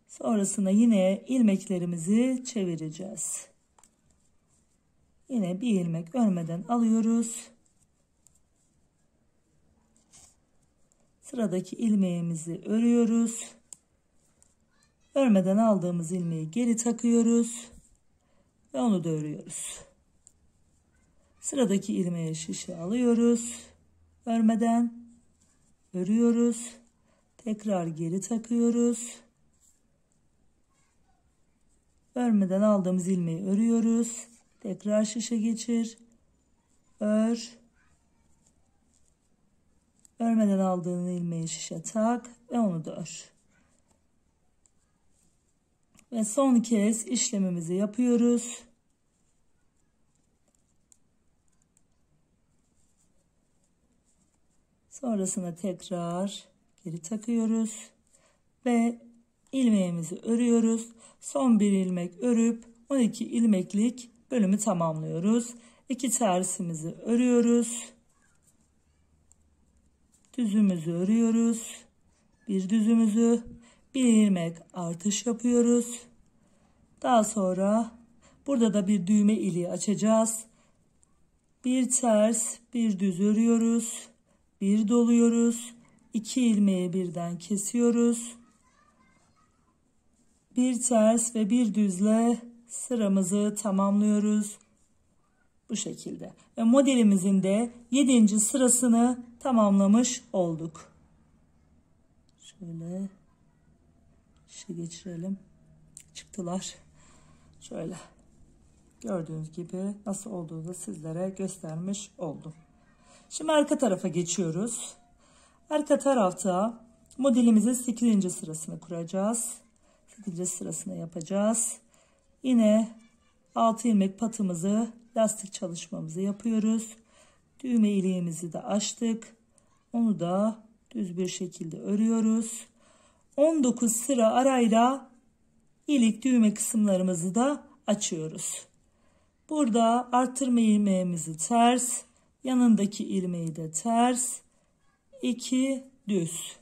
[SPEAKER 1] Sonrasında yine ilmeklerimizi çevireceğiz. Yine bir ilmek örmeden alıyoruz. Sıradaki ilmeğimizi örüyoruz. Örmeden aldığımız ilmeği geri takıyoruz ve onu da örüyoruz. Sıradaki ilmeğe şişe alıyoruz. Örmeden örüyoruz. Tekrar geri takıyoruz. Örmeden aldığımız ilmeği örüyoruz. Tekrar şişe geçir. Ör. Örmeden aldığın ilmeği şişe tak ve onu da ör. Ve son kez işlemimizi yapıyoruz. Sonrasında tekrar geri takıyoruz ve ilmeğimizi örüyoruz. Son bir ilmek örüp 12 ilmeklik bölümü tamamlıyoruz. 2 tersimizi örüyoruz. Düzümüzü örüyoruz. Bir düzümüzü, bir ilmek artış yapıyoruz. Daha sonra burada da bir düğme iliği açacağız. Bir ters, bir düz örüyoruz. Bir doluyoruz. 2 ilmeği birden kesiyoruz. Bir ters ve bir düzle sıramızı tamamlıyoruz. Bu şekilde. Ve modelimizin de 7. sırasını tamamlamış olduk. Şöyle geçirelim. Çıktılar. Şöyle. Gördüğünüz gibi nasıl olduğunu da sizlere göstermiş oldum. Şimdi arka tarafa geçiyoruz. Arka tarafta modelimizin 8. sırasını kuracağız. 8. sırasını yapacağız. Yine 6 ilmek patımızı, lastik çalışmamızı yapıyoruz. Düğme iliğimizi de açtık. Onu da düz bir şekilde örüyoruz. 19 sıra arayla ilik düğme kısımlarımızı da açıyoruz. Burada arttırma ilmeğimizi ters, yanındaki ilmeği de ters, 2 düz.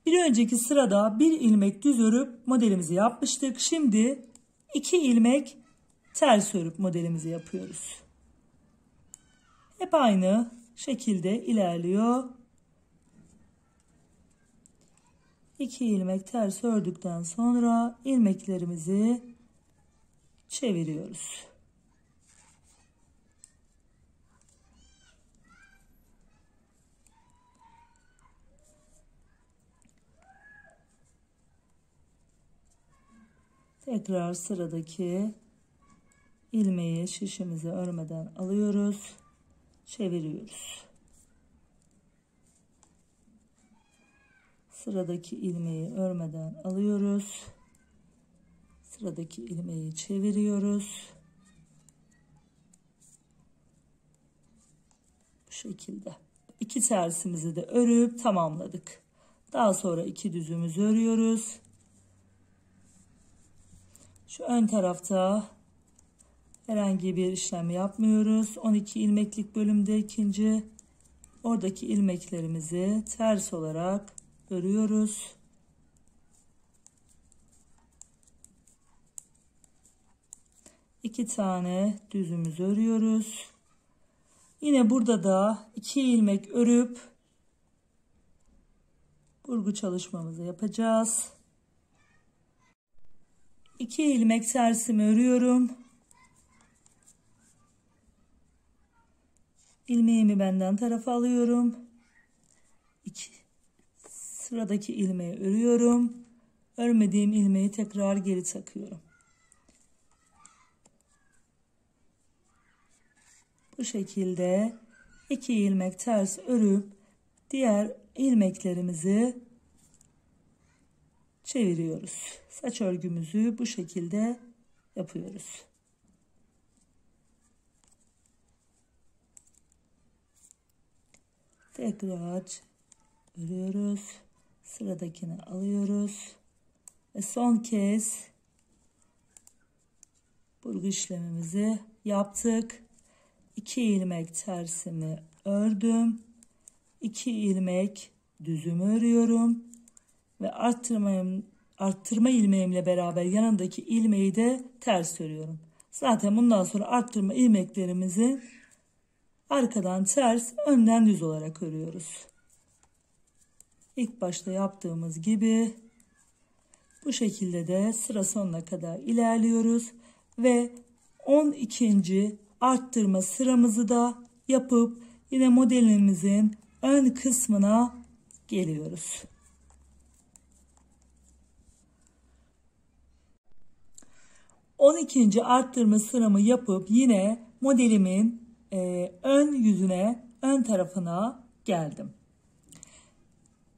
[SPEAKER 1] Bir önceki sırada bir ilmek düz örüp modelimizi yapmıştık. Şimdi 2 ilmek ters örüp modelimizi yapıyoruz. Hep aynı şekilde ilerliyor. 2 ilmek ters ördükten sonra ilmeklerimizi çeviriyoruz. Tekrar sıradaki ilmeği şişimizi örmeden alıyoruz. Çeviriyoruz. Sıradaki ilmeği örmeden alıyoruz. Sıradaki ilmeği çeviriyoruz. Bu şekilde. 2 tersimizi de örüp tamamladık. Daha sonra 2 düzümüzü örüyoruz. Şu ön tarafta herhangi bir işlem yapmıyoruz. 12 ilmeklik bölümde ikinci, oradaki ilmeklerimizi ters olarak örüyoruz. İki tane düzümüzü örüyoruz. Yine burada da 2 ilmek örüp burgu çalışmamızı yapacağız. 2 ilmek tersimi örüyorum. İlmeğimi benden tarafa alıyorum. Sıradaki ilmeği örüyorum. Örmediğim ilmeği tekrar geri takıyorum. Bu şekilde 2 ilmek ters örüp diğer ilmeklerimizi çeviriyoruz. Saç örgümüzü bu şekilde yapıyoruz. Tekrar örüyoruz. Sıradakini alıyoruz. Ve son kez burgu işlemimizi yaptık. 2 ilmek tersimi ördüm. 2 ilmek düzümü örüyorum. Ve arttırma ilmeğimle beraber yanındaki ilmeği de ters örüyorum. Zaten bundan sonra arttırma ilmeklerimizi arkadan ters, önden düz olarak örüyoruz. İlk başta yaptığımız gibi bu şekilde de sıra sonuna kadar ilerliyoruz ve 12. arttırma sıramızı da yapıp yine modelimizin ön kısmına geliyoruz. ...12. arttırma sıramı yapıp yine modelimin ön yüzüne, ön tarafına geldim.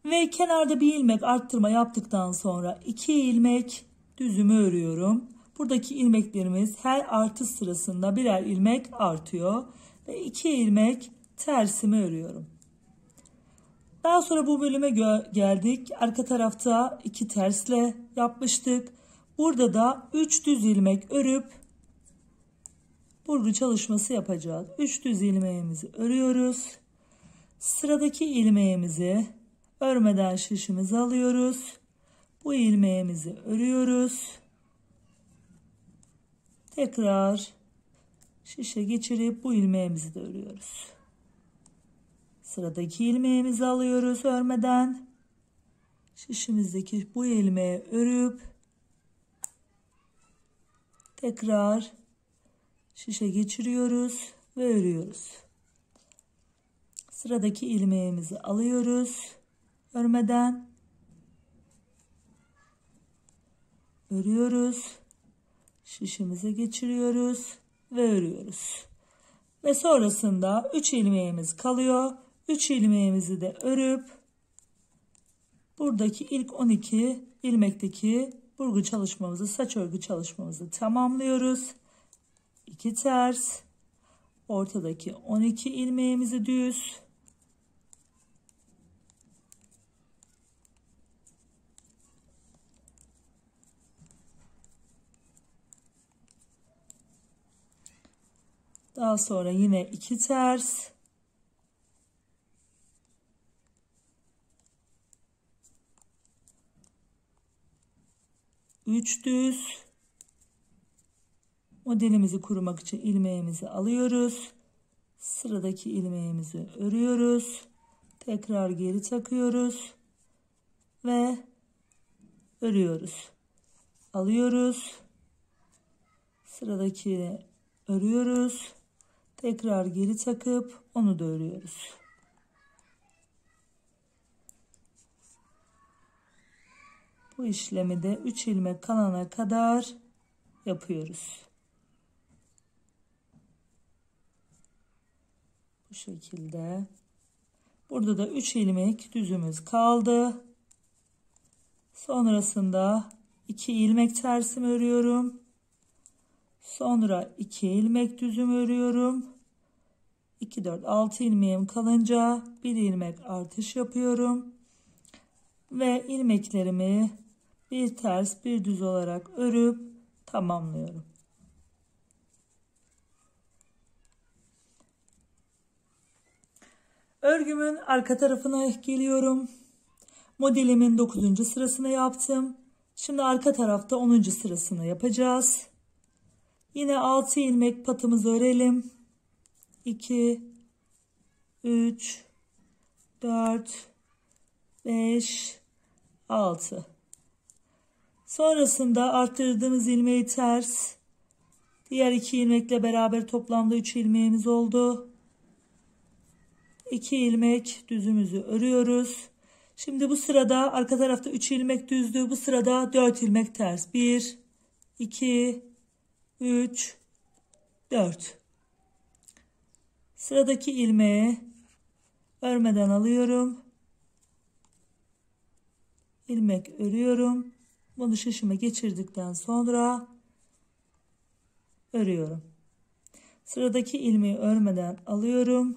[SPEAKER 1] Ve kenarda bir ilmek arttırma yaptıktan sonra 2 ilmek düzümü örüyorum. Buradaki ilmeklerimiz her artış sırasında birer ilmek artıyor. Ve 2 ilmek tersimi örüyorum. Daha sonra bu bölüme geldik. Arka tarafta 2 tersle yapmıştık. Burada da 3 düz ilmek örüp burgu çalışması yapacağız. 3 düz ilmeğimizi örüyoruz. Sıradaki ilmeğimizi örmeden şişimizi alıyoruz. Bu ilmeğimizi örüyoruz. Tekrar şişe geçirip bu ilmeğimizi de örüyoruz. Sıradaki ilmeğimizi alıyoruz örmeden. Şişimizdeki bu ilmeği örüp tekrar şişe geçiriyoruz ve örüyoruz. Sıradaki ilmeğimizi alıyoruz örmeden. Örüyoruz. Şişimize geçiriyoruz ve örüyoruz. Ve sonrasında 3 ilmeğimiz kalıyor. 3 ilmeğimizi de örüp buradaki ilk 12 ilmekteki burgu çalışmamızı, saç örgü çalışmamızı tamamlıyoruz. 2 ters, ortadaki 12 ilmeğimizi düz, daha sonra yine 2 ters, üç düz. Modelimizi kurmak için ilmeğimizi alıyoruz. Sıradaki ilmeğimizi örüyoruz. Tekrar geri takıyoruz ve örüyoruz. Alıyoruz. Sıradaki örüyoruz. Tekrar geri takıp onu da örüyoruz. Bu işlemi de 3 ilmek kalana kadar yapıyoruz. Bu şekilde. Burada da 3 ilmek düzümüz kaldı. Sonrasında 2 ilmek tersimi örüyorum. Sonra 2 ilmek düzüm örüyorum. 2, 4, 6 ilmeğim kalınca 1 ilmek artış yapıyorum. Ve ilmeklerimi bir ters bir düz olarak örüp tamamlıyorum. Örgümün arka tarafına geliyorum. Modelimin 9. sırasını yaptım. Şimdi arka tarafta 10. sırasını yapacağız. Yine 6 ilmek patımızı örelim. 2, 3, 4, 5, 6. Sonrasında arttırdığımız ilmeği ters. Diğer 2 ilmekle beraber toplamda 3 ilmeğimiz oldu. 2 ilmek düzümüzü örüyoruz. Şimdi bu sırada arka tarafta 3 ilmek düzdü. Bu sırada 4 ilmek ters. 1, 2, 3, 4. Sıradaki ilmeği örmeden alıyorum. İlmek örüyorum. Bunu şişime geçirdikten sonra örüyorum. Sıradaki ilmeği örmeden alıyorum.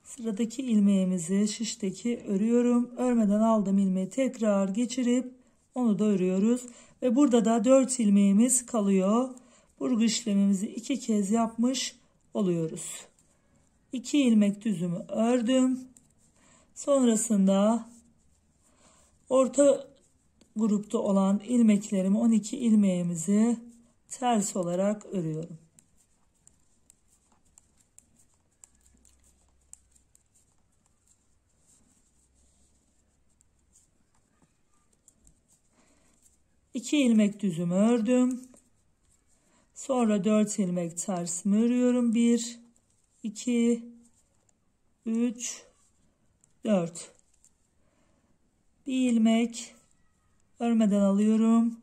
[SPEAKER 1] Sıradaki ilmeğimizi şişteki örüyorum. Örmeden aldığım ilmeği tekrar geçirip onu da örüyoruz. Ve burada da 4 ilmeğimiz kalıyor. Burgu işlemimizi 2 kez yapmış oluyoruz. 2 ilmek düzümü ördüm. Sonrasında orta grupta olan ilmeklerimi 12 ilmeğimizi ters olarak örüyorum. İki ilmek düzümü ördüm. Sonra 4 ilmek tersimi örüyorum. 1, 2, 3, 4. Bir ilmek örmeden alıyorum.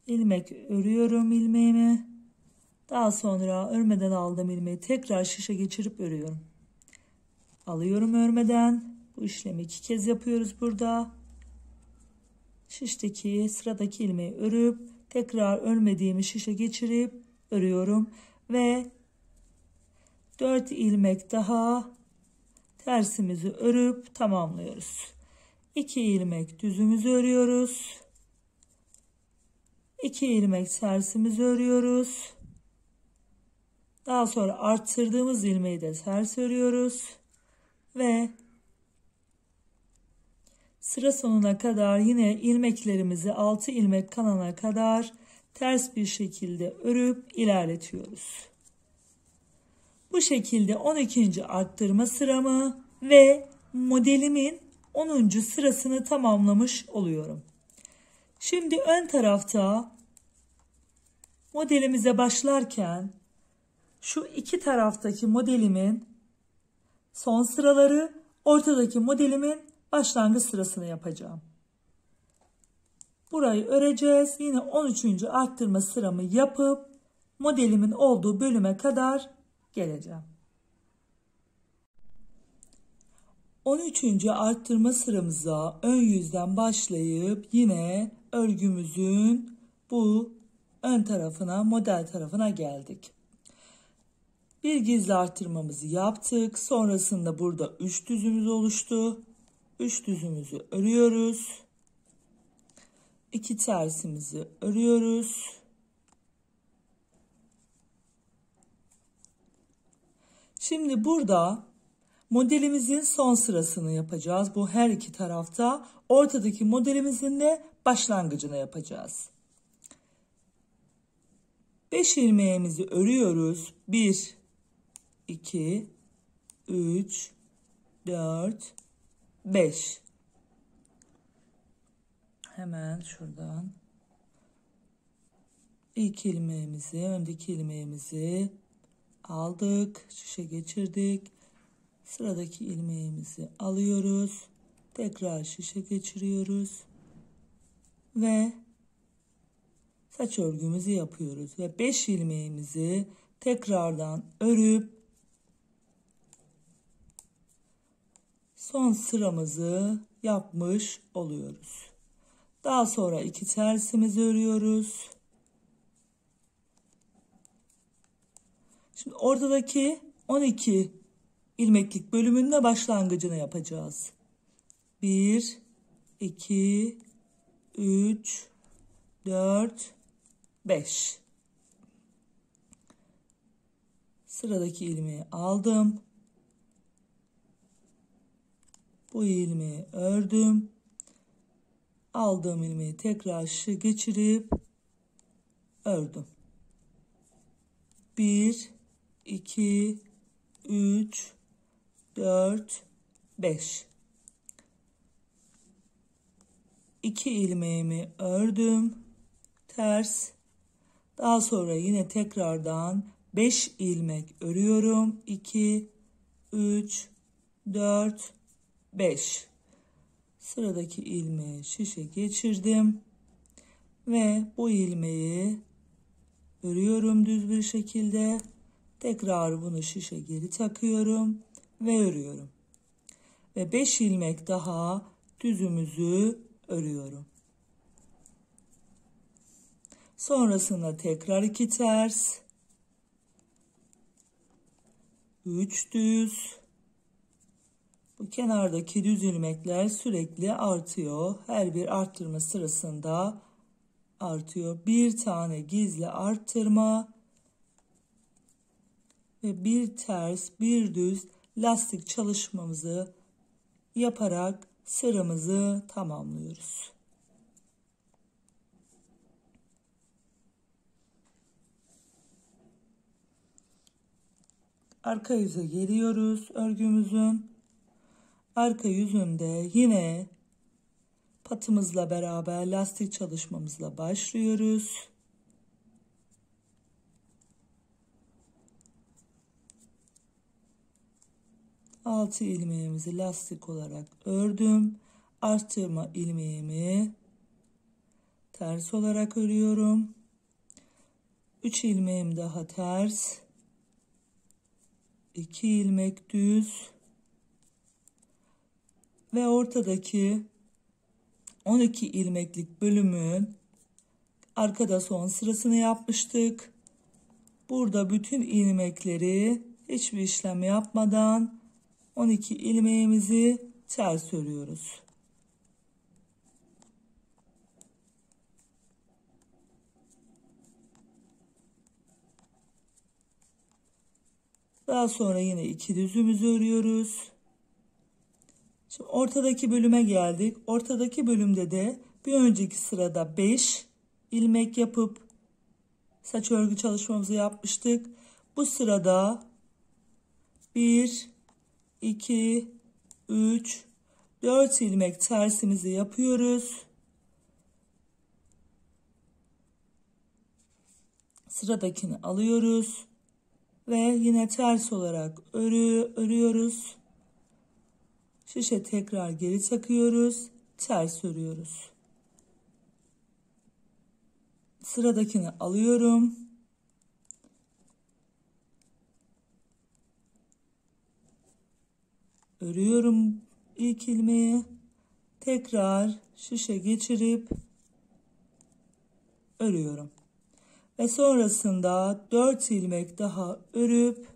[SPEAKER 1] İlmek örüyorum ilmeğimi. Daha sonra örmeden aldığım ilmeği tekrar şişe geçirip örüyorum. Alıyorum örmeden. Bu işlemi 2 kez yapıyoruz burada. Şişteki sıradaki ilmeği örüp tekrar örmediğimi şişe geçirip örüyorum ve 4 ilmek daha tersimizi örüp tamamlıyoruz. 2 ilmek düzümüzü örüyoruz. 2 ilmek tersimizi örüyoruz. Daha sonra arttırdığımız ilmeği de ters örüyoruz ve sıra sonuna kadar yine ilmeklerimizi 6 ilmek kalana kadar ters bir şekilde örüp ilerletiyoruz. Bu şekilde 12. arttırma sıramı ve modelimin 10. sırasını tamamlamış oluyorum. Şimdi ön tarafta modelimize başlarken şu iki taraftaki modelimin son sıraları, ortadaki modelimin başlangıç sırasını yapacağım. Burayı öreceğiz. Yine 13. arttırma sıramı yapıp modelimin olduğu bölüme kadar geleceğim. 13. arttırma sıramıza ön yüzden başlayıp yine örgümüzün bu ön tarafına, model tarafına geldik. Bir gizli arttırmamızı yaptık. Sonrasında burada 3 düzümüz oluştu. 3 düzümüzü örüyoruz. 2 tersimizi örüyoruz. Şimdi burada modelimizin son sırasını yapacağız. Bu her iki tarafta. Ortadaki modelimizin de başlangıcını yapacağız. 5 ilmeğimizi örüyoruz. 1, 2, 3, 4, 5. Hemen şuradan ilk ilmeğimizi, öndeki ilmeğimizi aldık, şişe geçirdik. Sıradaki ilmeğimizi alıyoruz. Tekrar şişe geçiriyoruz. Ve saç örgümüzü yapıyoruz. Ve 5 ilmeğimizi tekrardan örüp son sıramızı yapmış oluyoruz. Daha sonra 2 tersimizi örüyoruz. Şimdi ortadaki 12 ilmeklik bölümün de başlangıcını yapacağız. 1, 2, 3, 4, 5. Sıradaki ilmeği aldım. Bu ilmeği ördüm. Aldığım ilmeği tekrar şişe geçirip ördüm. 1, 2, 3, 4, 5. 2 ilmeğimi ördüm. Ters. Daha sonra yine tekrardan 5 ilmek örüyorum. 2, 3, 4, 5. Sıradaki ilmeği şişe geçirdim. Ve bu ilmeği örüyorum düz bir şekilde. Tekrar bunu şişe geri takıyorum ve örüyorum. Ve 5 ilmek daha düzümüzü örüyorum. Sonrasında tekrar 2 ters. 3 düz. Bu kenardaki düz ilmekler sürekli artıyor. Her bir arttırma sırasında artıyor. Bir tane gizli arttırma ve bir ters, bir düz lastik çalışmamızı yaparak sıramızı tamamlıyoruz. Arka yüze geliyoruz örgümüzün. Arka yüzünde yine patımızla beraber lastik çalışmamızla başlıyoruz. Altı ilmeğimizi lastik olarak ördüm. Arttırma ilmeğimi ters olarak örüyorum. 3 ilmeğim daha ters. 2 ilmek düz. Ve ortadaki 12 ilmeklik bölümün arkada son sırasını yapmıştık. Burada bütün ilmekleri hiçbir işlem yapmadan 12 ilmeğimizi ters örüyoruz. Daha sonra yine 2 düzümüzü örüyoruz. Şimdi ortadaki bölüme geldik. Ortadaki bölümde de bir önceki sırada 5 ilmek yapıp saç örgü çalışmamızı yapmıştık. Bu sırada 1, 2, 3, 4 ilmek tersimizi yapıyoruz. Sıradakini alıyoruz ve yine ters olarak örüyoruz. Şişe tekrar geri takıyoruz, ters örüyoruz. Sıradakini alıyorum. Örüyorum ilk ilmeği. Tekrar şişe geçirip örüyorum. Ve sonrasında 4 ilmek daha örüp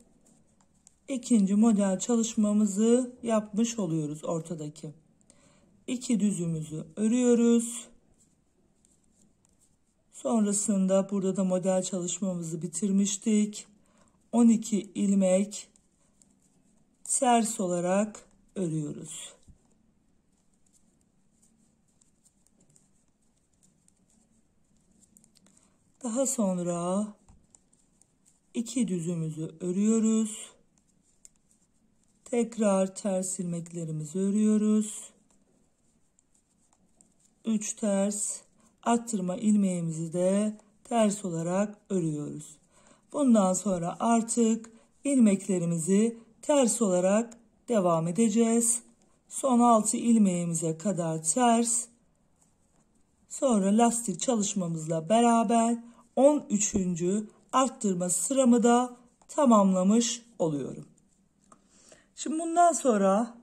[SPEAKER 1] ikinci model çalışmamızı yapmış oluyoruz ortadaki. 2 düzümüzü örüyoruz. Sonrasında burada da model çalışmamızı bitirmiştik. 12 ilmek ters olarak örüyoruz. Daha sonra 2 düzümüzü örüyoruz. Tekrar ters ilmeklerimizi örüyoruz. 3 ters, arttırma ilmeğimizi de ters olarak örüyoruz. Bundan sonra artık ilmeklerimizi ters olarak devam edeceğiz. Son 6 ilmeğimize kadar ters. Sonra lastik çalışmamızla beraber 13. arttırma sıramı da tamamlamış oluyorum. Şimdi bundan sonra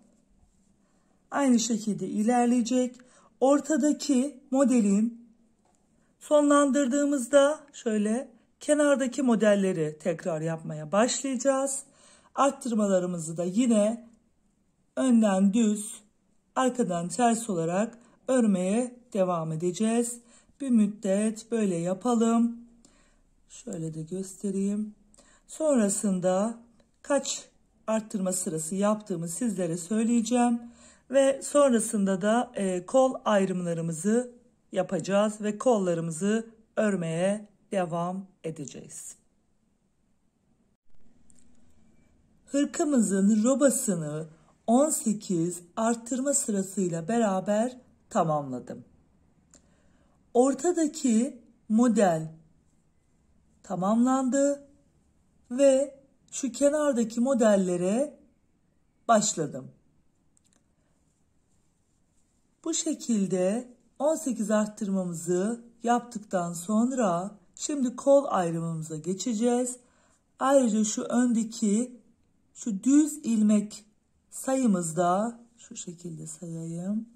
[SPEAKER 1] aynı şekilde ilerleyecek. Ortadaki modelin sonlandırdığımızda şöyle kenardaki modelleri tekrar yapmaya başlayacağız. Arttırmalarımızı da yine önden düz, arkadan ters olarak örmeye devam edeceğiz. Bir müddet böyle yapalım. Şöyle de göstereyim. Sonrasında kaç arttırma sırası yaptığımı sizlere söyleyeceğim. Ve sonrasında da kol ayrımlarımızı yapacağız ve kollarımızı örmeye devam edeceğiz. Hırkamızın robasını 18 arttırma sırasıyla beraber tamamladım. Ortadaki model tamamlandı ve şu kenardaki modellere başladım. Bu şekilde 18 arttırmamızı yaptıktan sonra şimdi kol ayrımımıza geçeceğiz. Ayrıca şu öndeki şu düz ilmek sayımızda şu şekilde sayayım.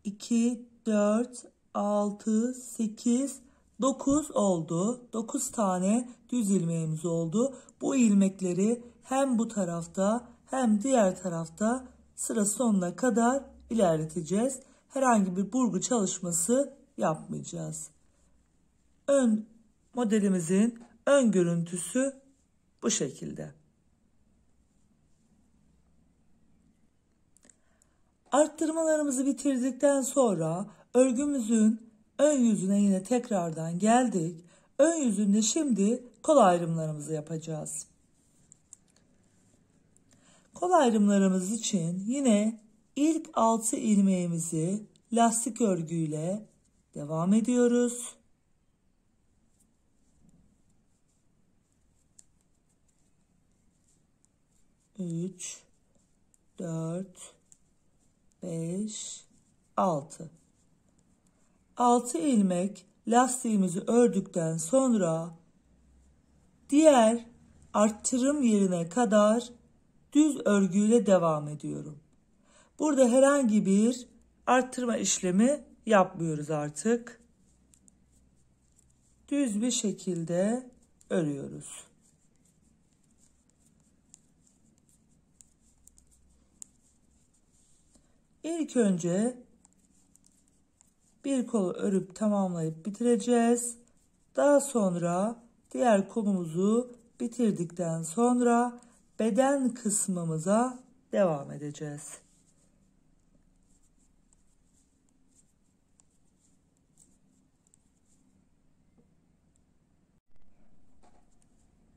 [SPEAKER 1] 2, 4, 6, 8, 9 oldu. 9 tane düz ilmeğimiz oldu. Bu ilmekleri hem bu tarafta hem diğer tarafta sıra sonuna kadar ilerleteceğiz. Herhangi bir burgu çalışması yapmayacağız. Modelimizin ön görüntüsü bu şekilde. Arttırmalarımızı bitirdikten sonra örgümüzün ön yüzüne yine tekrardan geldik. Ön yüzünde şimdi kol ayrımlarımızı yapacağız. Kol ayrımlarımız için yine ilk 6 ilmeğimizi lastik örgüyle devam ediyoruz. Üç, 4, 5, 6. 6 ilmek lastiğimizi ördükten sonra diğer arttırım yerine kadar düz örgüyle devam ediyorum. Burada herhangi bir arttırma işlemi yapmıyoruz artık. Düz bir şekilde örüyoruz. İlk önce bir kolu örüp tamamlayıp bitireceğiz. Daha sonra diğer kolumuzu bitirdikten sonra beden kısmımıza devam edeceğiz.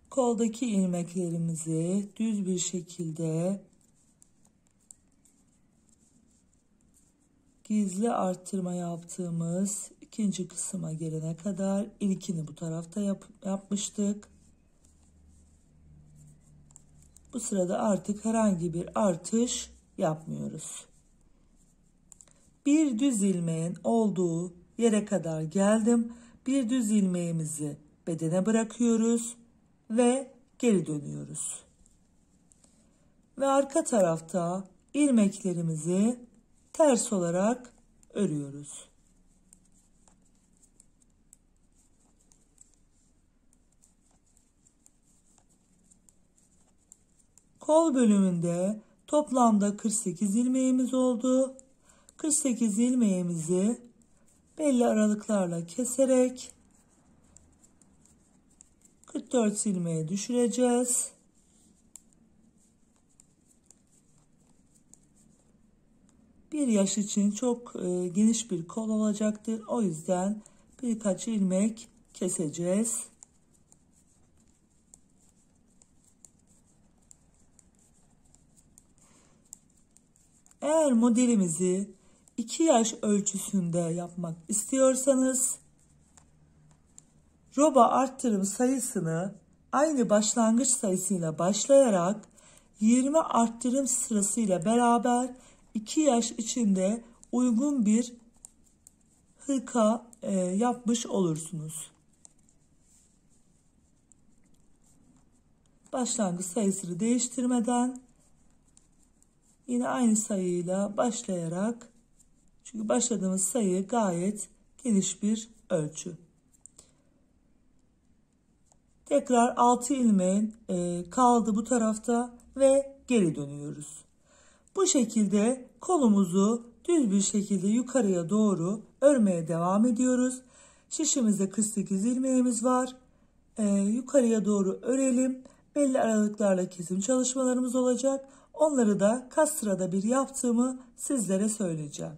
[SPEAKER 1] Koldaki ilmeklerimizi düz bir şekilde gizli arttırma yaptığımız ikinci kısma gelene kadar ilkini bu tarafta yapmıştık. Bu sırada artık herhangi bir artış yapmıyoruz. Bir düz ilmeğin olduğu yere kadar geldim. Bir düz ilmeğimizi bedene bırakıyoruz ve geri dönüyoruz. Ve arka tarafta ilmeklerimizi ters olarak örüyoruz. Kol bölümünde toplamda 48 ilmeğimiz oldu. 48 ilmeğimizi belli aralıklarla keserek 44 ilmeğe düşüreceğiz. Bir yaş için çok geniş bir kol olacaktır. O yüzden birkaç ilmek keseceğiz. Eğer modelimizi 2 yaş ölçüsünde yapmak istiyorsanız roba arttırım sayısını aynı başlangıç sayısıyla başlayarak 20 arttırım sırasıyla beraber 2 yaş içinde uygun bir hırka yapmış olursunuz. Başlangıç sayısını değiştirmeden yine aynı sayıyla başlayarak, çünkü başladığımız sayı gayet geniş bir ölçü. Tekrar 6 ilmeğin kaldı bu tarafta ve geri dönüyoruz. Bu şekilde kolumuzu düz bir şekilde yukarıya doğru örmeye devam ediyoruz. Şişimizde 48 ilmeğimiz var. Yukarıya doğru örelim. Belli aralıklarla kesim çalışmalarımız olacak. Onları da kaç sırada bir yaptığımı sizlere söyleyeceğim.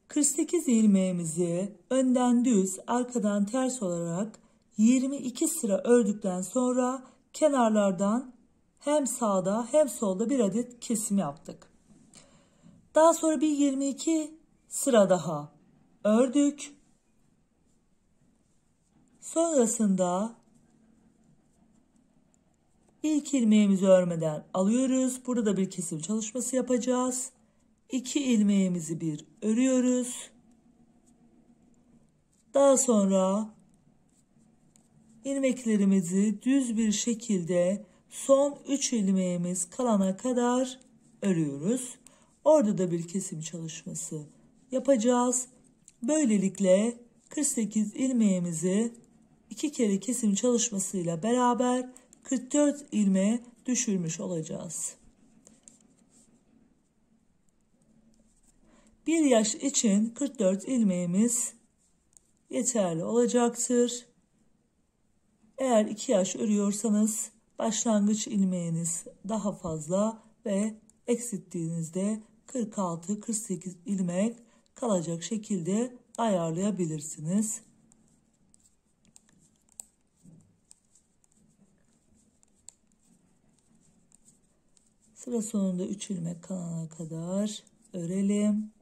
[SPEAKER 1] 48 ilmeğimizi önden düz, arkadan ters olarak 22 sıra ördükten sonra kenarlardan hem sağda hem solda bir adet kesim yaptık. Daha sonra bir 22 sıra daha ördük. Sonrasında ilk ilmeğimizi örmeden alıyoruz. Burada da bir kesim çalışması yapacağız. 2 ilmeğimizi bir örüyoruz. Daha sonra ilmeklerimizi düz bir şekilde son 3 ilmeğimiz kalana kadar örüyoruz. Orada da bir kesim çalışması yapacağız. Böylelikle 48 ilmeğimizi 2 kere kesim çalışmasıyla beraber 44 ilmeğe düşürmüş olacağız. Bir yaş için 44 ilmeğimiz yeterli olacaktır. Eğer 2 yaş örüyorsanız başlangıç ilmeğiniz daha fazla ve eksilttiğinizde 46-48 ilmek kalacak şekilde ayarlayabilirsiniz. Sıra sonunda 3 ilmek kalana kadar örelim.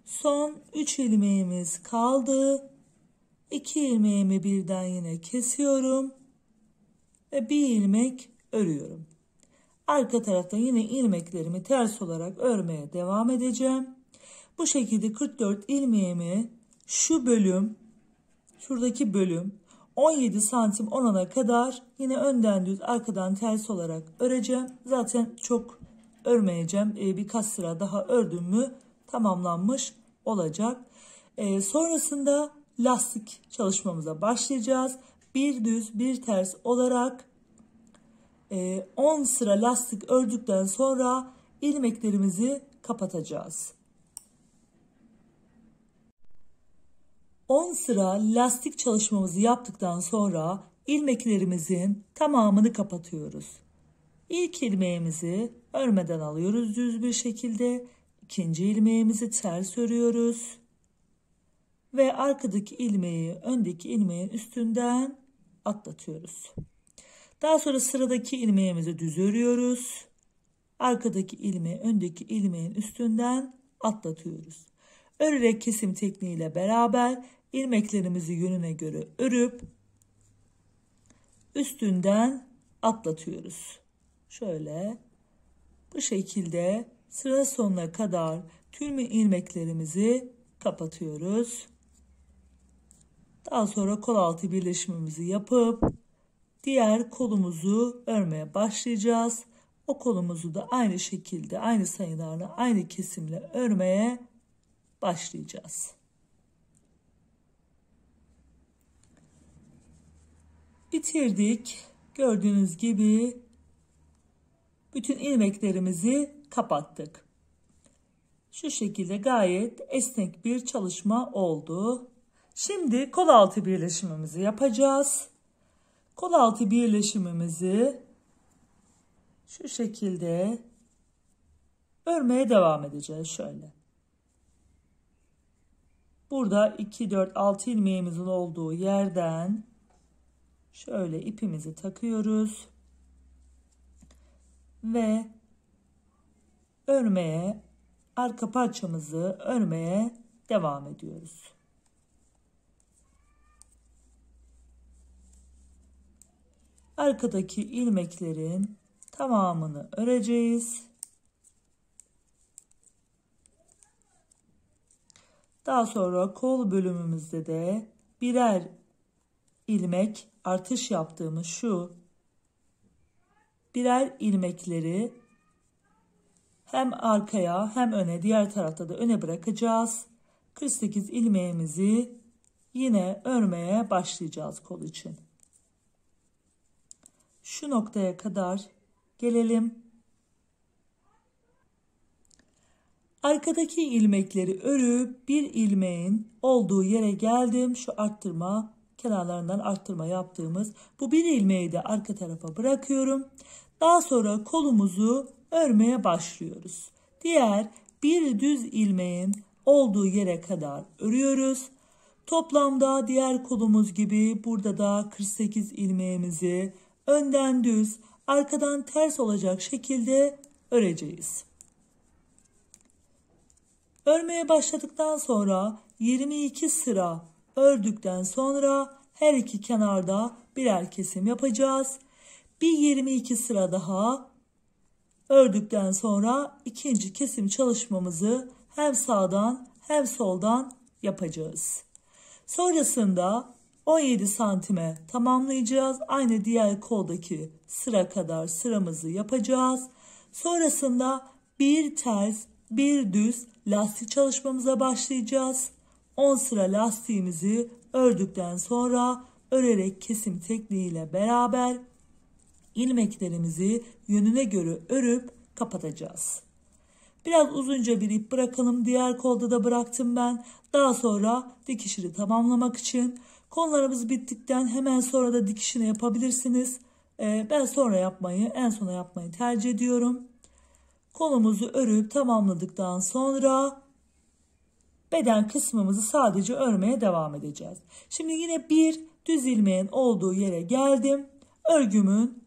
[SPEAKER 1] Son 3 ilmeğimiz kaldı. 2 ilmeğimi birden yine kesiyorum ve bir ilmek örüyorum. Arka taraftan yine ilmeklerimi ters olarak örmeye devam edeceğim. Bu şekilde 44 ilmeğimi şu bölüm, şuradaki bölüm 17 santim olana kadar yine önden düz arkadan ters olarak öreceğim. Zaten çok örmeyeceğim. Birkaç sıra daha ördüm mü tamamlanmış olacak. Sonrasında lastik çalışmamıza başlayacağız. Bir düz bir ters olarak 10 sıra lastik ördükten sonra ilmeklerimizi kapatacağız. 10 sıra lastik çalışmamızı yaptıktan sonra ilmeklerimizin tamamını kapatıyoruz. İlk ilmeğimizi örmeden alıyoruz düz bir şekilde. İkinci ilmeğimizi ters örüyoruz. Ve arkadaki ilmeği öndeki ilmeğin üstünden atlatıyoruz. Daha sonra sıradaki ilmeğimizi düz örüyoruz. Arkadaki ilmeği öndeki ilmeğin üstünden atlatıyoruz. Örerek kesim tekniğiyle beraber ilmeklerimizi yönüne göre örüp üstünden atlatıyoruz. Şöyle bu şekilde sıra sonuna kadar tüm ilmeklerimizi kapatıyoruz. Daha sonra kol altı birleşimimizi yapıp diğer kolumuzu örmeye başlayacağız. O kolumuzu da aynı şekilde aynı sayılarla aynı kesimle örmeye başlayacağız. Bitirdik. Gördüğünüz gibi bütün ilmeklerimizi kapattık. Şu şekilde gayet esnek bir çalışma oldu. Şimdi kol altı birleşimimizi yapacağız. Kol altı birleşimimizi şu şekilde örmeye devam edeceğiz şöyle. Burada 2, 4, 6 ilmeğimizin olduğu yerden şöyle ipimizi takıyoruz. Ve örmeye, arka parçamızı örmeye devam ediyoruz. Arkadaki ilmeklerin tamamını öreceğiz. Daha sonra kol bölümümüzde de birer ilmek artış yaptığımız şu birer ilmekleri hem arkaya hem öne, diğer tarafta da öne bırakacağız. 48 ilmeğimizi yine örmeye başlayacağız kol için. Şu noktaya kadar gelelim. Arkadaki ilmekleri örüp bir ilmeğin olduğu yere geldim. Şu arttırma, kenarlarından arttırma yaptığımız bu bir ilmeği de arka tarafa bırakıyorum. Daha sonra kolumuzu örmeye başlıyoruz. Diğer bir düz ilmeğin olduğu yere kadar örüyoruz. Toplamda diğer kolumuz gibi burada da 48 ilmeğimizi önden düz, arkadan ters olacak şekilde öreceğiz. Örmeye başladıktan sonra 22 sıra ördükten sonra her iki kenarda birer kesim yapacağız. Bir 22 sıra daha ördükten sonra ikinci kesim çalışmamızı hem sağdan hem soldan yapacağız. Sonrasında 17 santime tamamlayacağız. Aynı diğer koldaki sıra kadar sıramızı yapacağız. Sonrasında bir ters bir düz lastik çalışmamıza başlayacağız. 10 sıra lastiğimizi ördükten sonra örerek kesim tekniğiyle beraber ilmeklerimizi yönüne göre örüp kapatacağız. Biraz uzunca bir ip bırakalım. Diğer kolda da bıraktım ben. Daha sonra dikişini tamamlamak için kollarımız bittikten hemen sonra da dikişini yapabilirsiniz. Ben sonra yapmayı, en sona yapmayı tercih ediyorum. Kolumuzu örüp tamamladıktan sonra beden kısmımızı sadece örmeye devam edeceğiz. Şimdi yine bir düz ilmeğin olduğu yere geldim. Örgümün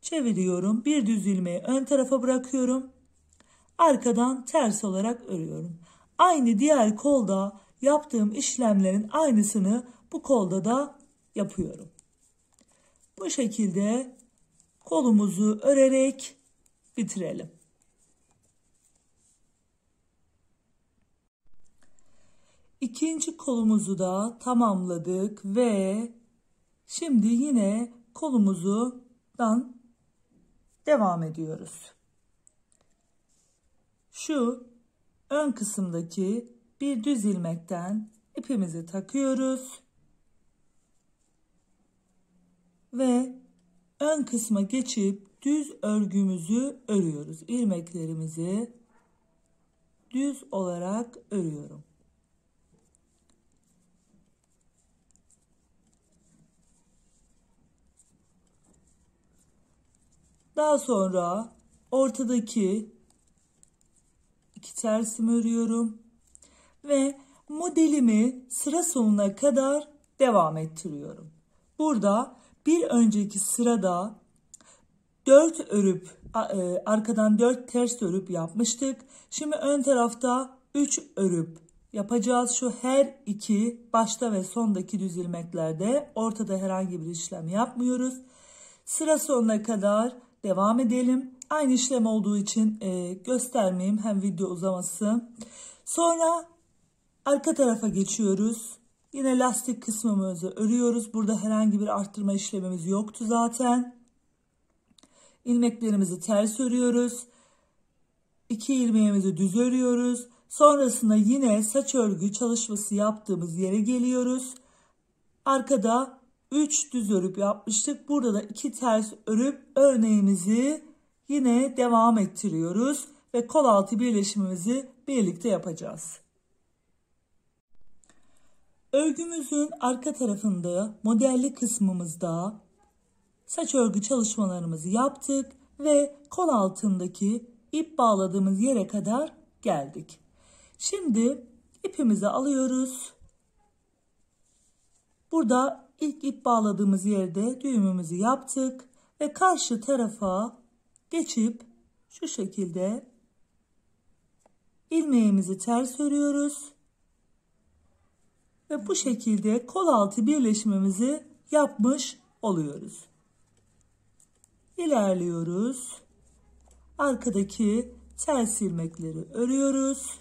[SPEAKER 1] çeviriyorum. Bir düz ilmeği ön tarafa bırakıyorum. Arkadan ters olarak örüyorum. Aynı diğer kolda yaptığım işlemlerin aynısını bu kolda da yapıyorum. Bu şekilde kolumuzu örerek bitirelim. İkinci kolumuzu da tamamladık ve şimdi yine kolumuzdan devam ediyoruz. Şu ön kısımdaki bir düz ilmekten ipimizi takıyoruz ve ön kısma geçip düz örgümüzü örüyoruz. İlmeklerimizi düz olarak örüyorum. Daha sonra ortadaki iki tersimi örüyorum ve modelimi sıra sonuna kadar devam ettiriyorum. Burada bir önceki sırada 4 örüp arkadan 4 ters örüp yapmıştık. Şimdi ön tarafta 3 örüp yapacağız. Şu her iki başta ve sondaki düz ilmeklerde, ortada herhangi bir işlem yapmıyoruz. Sıra sonuna kadar devam edelim. Aynı işlem olduğu için göstermeyeyim, hem video uzaması. Sonra arka tarafa geçiyoruz. Yine lastik kısmımızı örüyoruz. Burada herhangi bir arttırma işlemimiz yoktu zaten. İlmeklerimizi ters örüyoruz. 2 ilmeğimizi düz örüyoruz. Sonrasında yine saç örgü çalışması yaptığımız yere geliyoruz. Arkada 3 düz örüp yapmıştık. Burada da 2 ters örüp örneğimizi yine devam ettiriyoruz. Ve kol altı birleşimimizi birlikte yapacağız. Örgümüzün arka tarafında modelli kısmımızda saç örgü çalışmalarımızı yaptık ve kol altındaki ip bağladığımız yere kadar geldik. Şimdi ipimizi alıyoruz. Burada ilk ip bağladığımız yerde düğümümüzü yaptık ve karşı tarafa geçip şu şekilde ilmeğimizi ters örüyoruz ve bu şekilde kol altı birleşimimizi yapmış oluyoruz. İlerliyoruz. Arkadaki ters ilmekleri örüyoruz.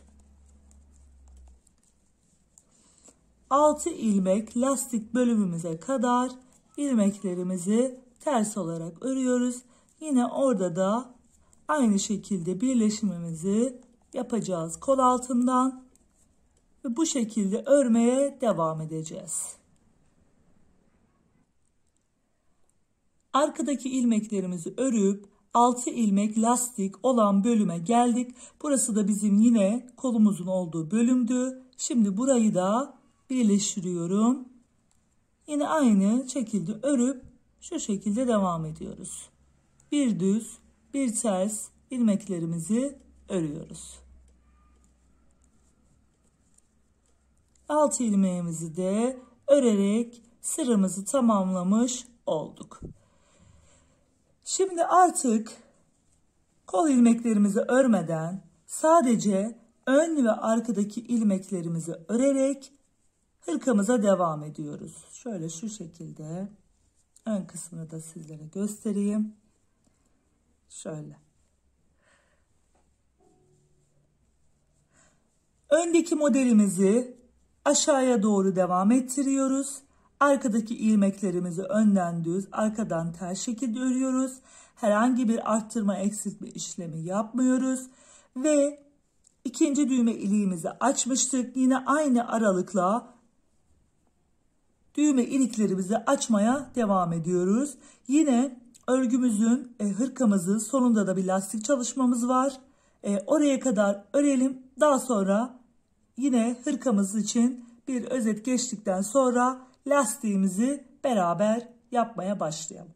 [SPEAKER 1] 6 ilmek lastik bölümümüze kadar ilmeklerimizi ters olarak örüyoruz. Yine orada da aynı şekilde birleşimimizi yapacağız kol altından ve bu şekilde örmeye devam edeceğiz. Arkadaki ilmeklerimizi örüp 6 ilmek lastik olan bölüme geldik. Burası da bizim yine kolumuzun olduğu bölümdü. Şimdi burayı da birleştiriyorum. Yine aynı şekilde örüp şu şekilde devam ediyoruz. Bir düz, bir ters ilmeklerimizi örüyoruz. 6 ilmeğimizi de örerek sıramızı tamamlamış olduk. Şimdi artık kol ilmeklerimizi örmeden sadece ön ve arkadaki ilmeklerimizi örerek hırkamıza devam ediyoruz. Şöyle şu şekilde ön kısmını da sizlere göstereyim. Şöyle. Öndeki modelimizi aşağıya doğru devam ettiriyoruz. Arkadaki ilmeklerimizi önden düz, arkadan ters şekilde örüyoruz. Herhangi bir arttırma, eksiltme işlemi yapmıyoruz. Ve ikinci düğme iliğimizi açmıştık. Yine aynı aralıkla düğme iliklerimizi açmaya devam ediyoruz. Yine örgümüzün, hırkamızın sonunda da bir lastik çalışmamız var. Oraya kadar örelim. Daha sonra yine hırkamız için bir özet geçtikten sonra lastiğimizi beraber yapmaya başlayalım.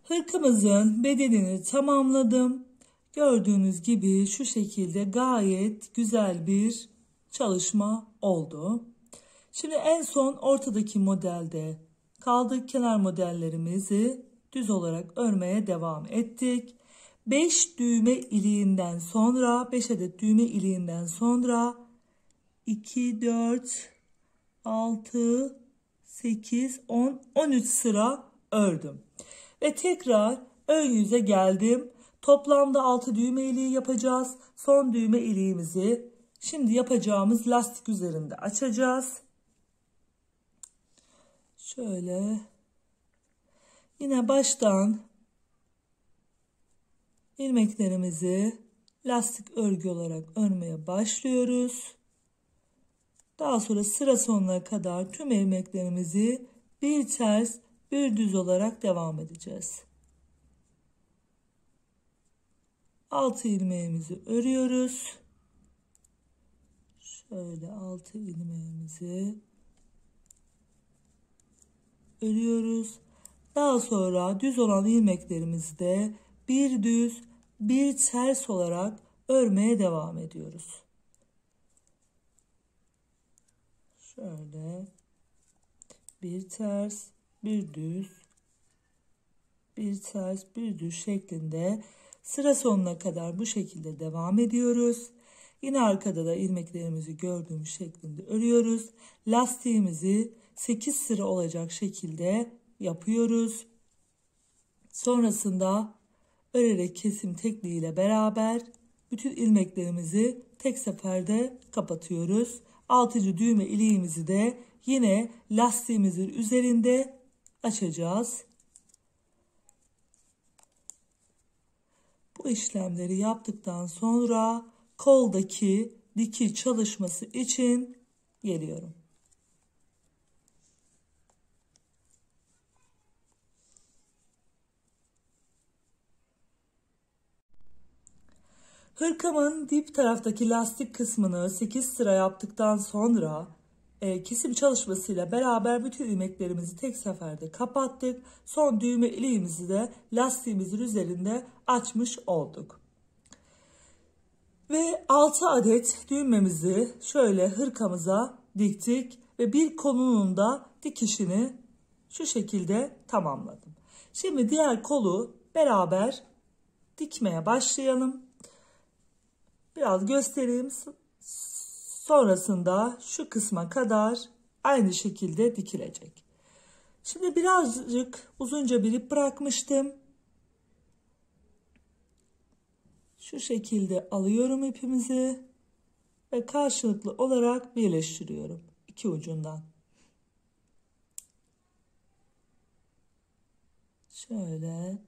[SPEAKER 1] Hırkamızın bedenini tamamladım. Gördüğünüz gibi şu şekilde gayet güzel bir çalışma oldu. Şimdi en son ortadaki modelde kaldık. Kenar modellerimizi düz olarak örmeye devam ettik. 5 düğme iliğinden sonra 5 adet düğme iliğinden sonra 2, 4, 6, 8, 10, 13 sıra ördüm. Ve tekrar ön yüze geldim. Toplamda 6 düğme iliği yapacağız. Son düğme iliğimizi şimdi yapacağımız lastik üzerinde açacağız. Şöyle. Yine baştan ilmeklerimizi lastik örgü olarak örmeye başlıyoruz. Daha sonra sıra sonuna kadar tüm ilmeklerimizi bir ters bir düz olarak devam edeceğiz. 6 ilmeğimizi örüyoruz. Şöyle 6 ilmeğimizi örüyoruz. Daha sonra düz olan ilmeklerimizi de bir düz bir ters olarak örmeye devam ediyoruz. Şöyle bir ters bir düz bir ters bir düz şeklinde sıra sonuna kadar bu şekilde devam ediyoruz. Yine arkada da ilmeklerimizi gördüğümüz şeklinde örüyoruz. Lastiğimizi 8 sıra olacak şekilde yapıyoruz. Sonrasında örerek kesim tekniği ile beraber bütün ilmeklerimizi tek seferde kapatıyoruz. 6. düğme iliğimizi de yine lastiğimizin üzerinde açacağız. Bu işlemleri yaptıktan sonra koldaki dikiş çalışması için geliyorum. Hırkamın dip taraftaki lastik kısmını 8 sıra yaptıktan sonra kesim çalışmasıyla beraber bütün ilmeklerimizi tek seferde kapattık. Son düğme iliğimizi de lastiğimizin üzerinde açmış olduk. Ve 6 adet düğmemizi şöyle hırkamıza diktik ve bir kolunun da dikişini şu şekilde tamamladım. Şimdi diğer kolu beraber dikmeye başlayalım. Biraz göstereyim. Sonrasında şu kısma kadar aynı şekilde dikilecek. Şimdi birazcık uzunca bir ip bırakmıştım. Şu şekilde alıyorum ipimizi ve karşılıklı olarak birleştiriyorum iki ucundan. Şöyle.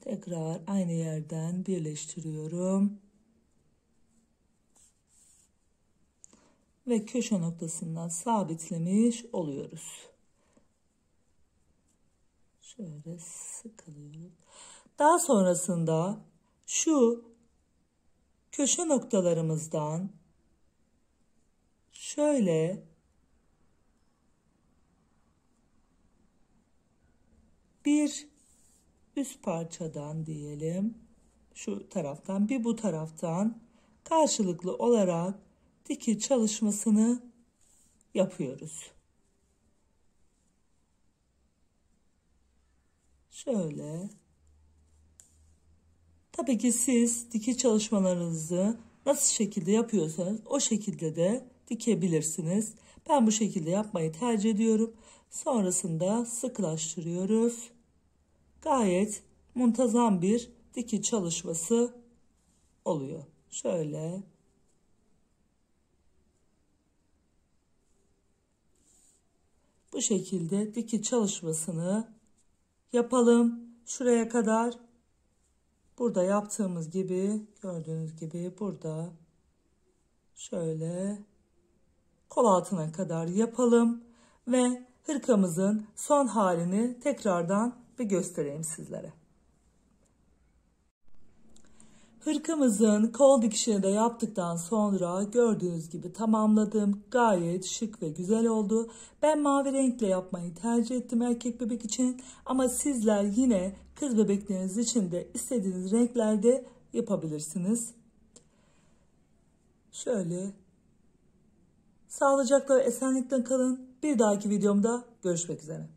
[SPEAKER 1] Tekrar aynı yerden birleştiriyorum. Ve köşe noktasından sabitlemiş oluyoruz. Şöyle sıkılıyoruz. Daha sonrasında şu köşe noktalarımızdan şöyle bir üst parçadan diyelim, şu taraftan bir bu taraftan karşılıklı olarak dikiş çalışmasını yapıyoruz. Şöyle. Tabii ki siz dikiş çalışmalarınızı nasıl şekilde yapıyorsanız o şekilde de dikebilirsiniz. Ben bu şekilde yapmayı tercih ediyorum. Sonrasında sıkılaştırıyoruz. Gayet muntazam bir dikiş çalışması oluyor. Şöyle. Bu şekilde dikiş çalışmasını yapalım. Şuraya kadar burada yaptığımız gibi, gördüğünüz gibi burada şöyle kol altına kadar yapalım ve hırkamızın son halini tekrardan bir göstereyim sizlere. Hırkamızın kol dikişini de yaptıktan sonra gördüğünüz gibi tamamladım. Gayet şık ve güzel oldu. Ben mavi renkle yapmayı tercih ettim erkek bebek için. Ama sizler yine kız bebekleriniz için de istediğiniz renklerde yapabilirsiniz. Şöyle. Sağlıcakla ve esenlikle kalın. Bir dahaki videomda görüşmek üzere.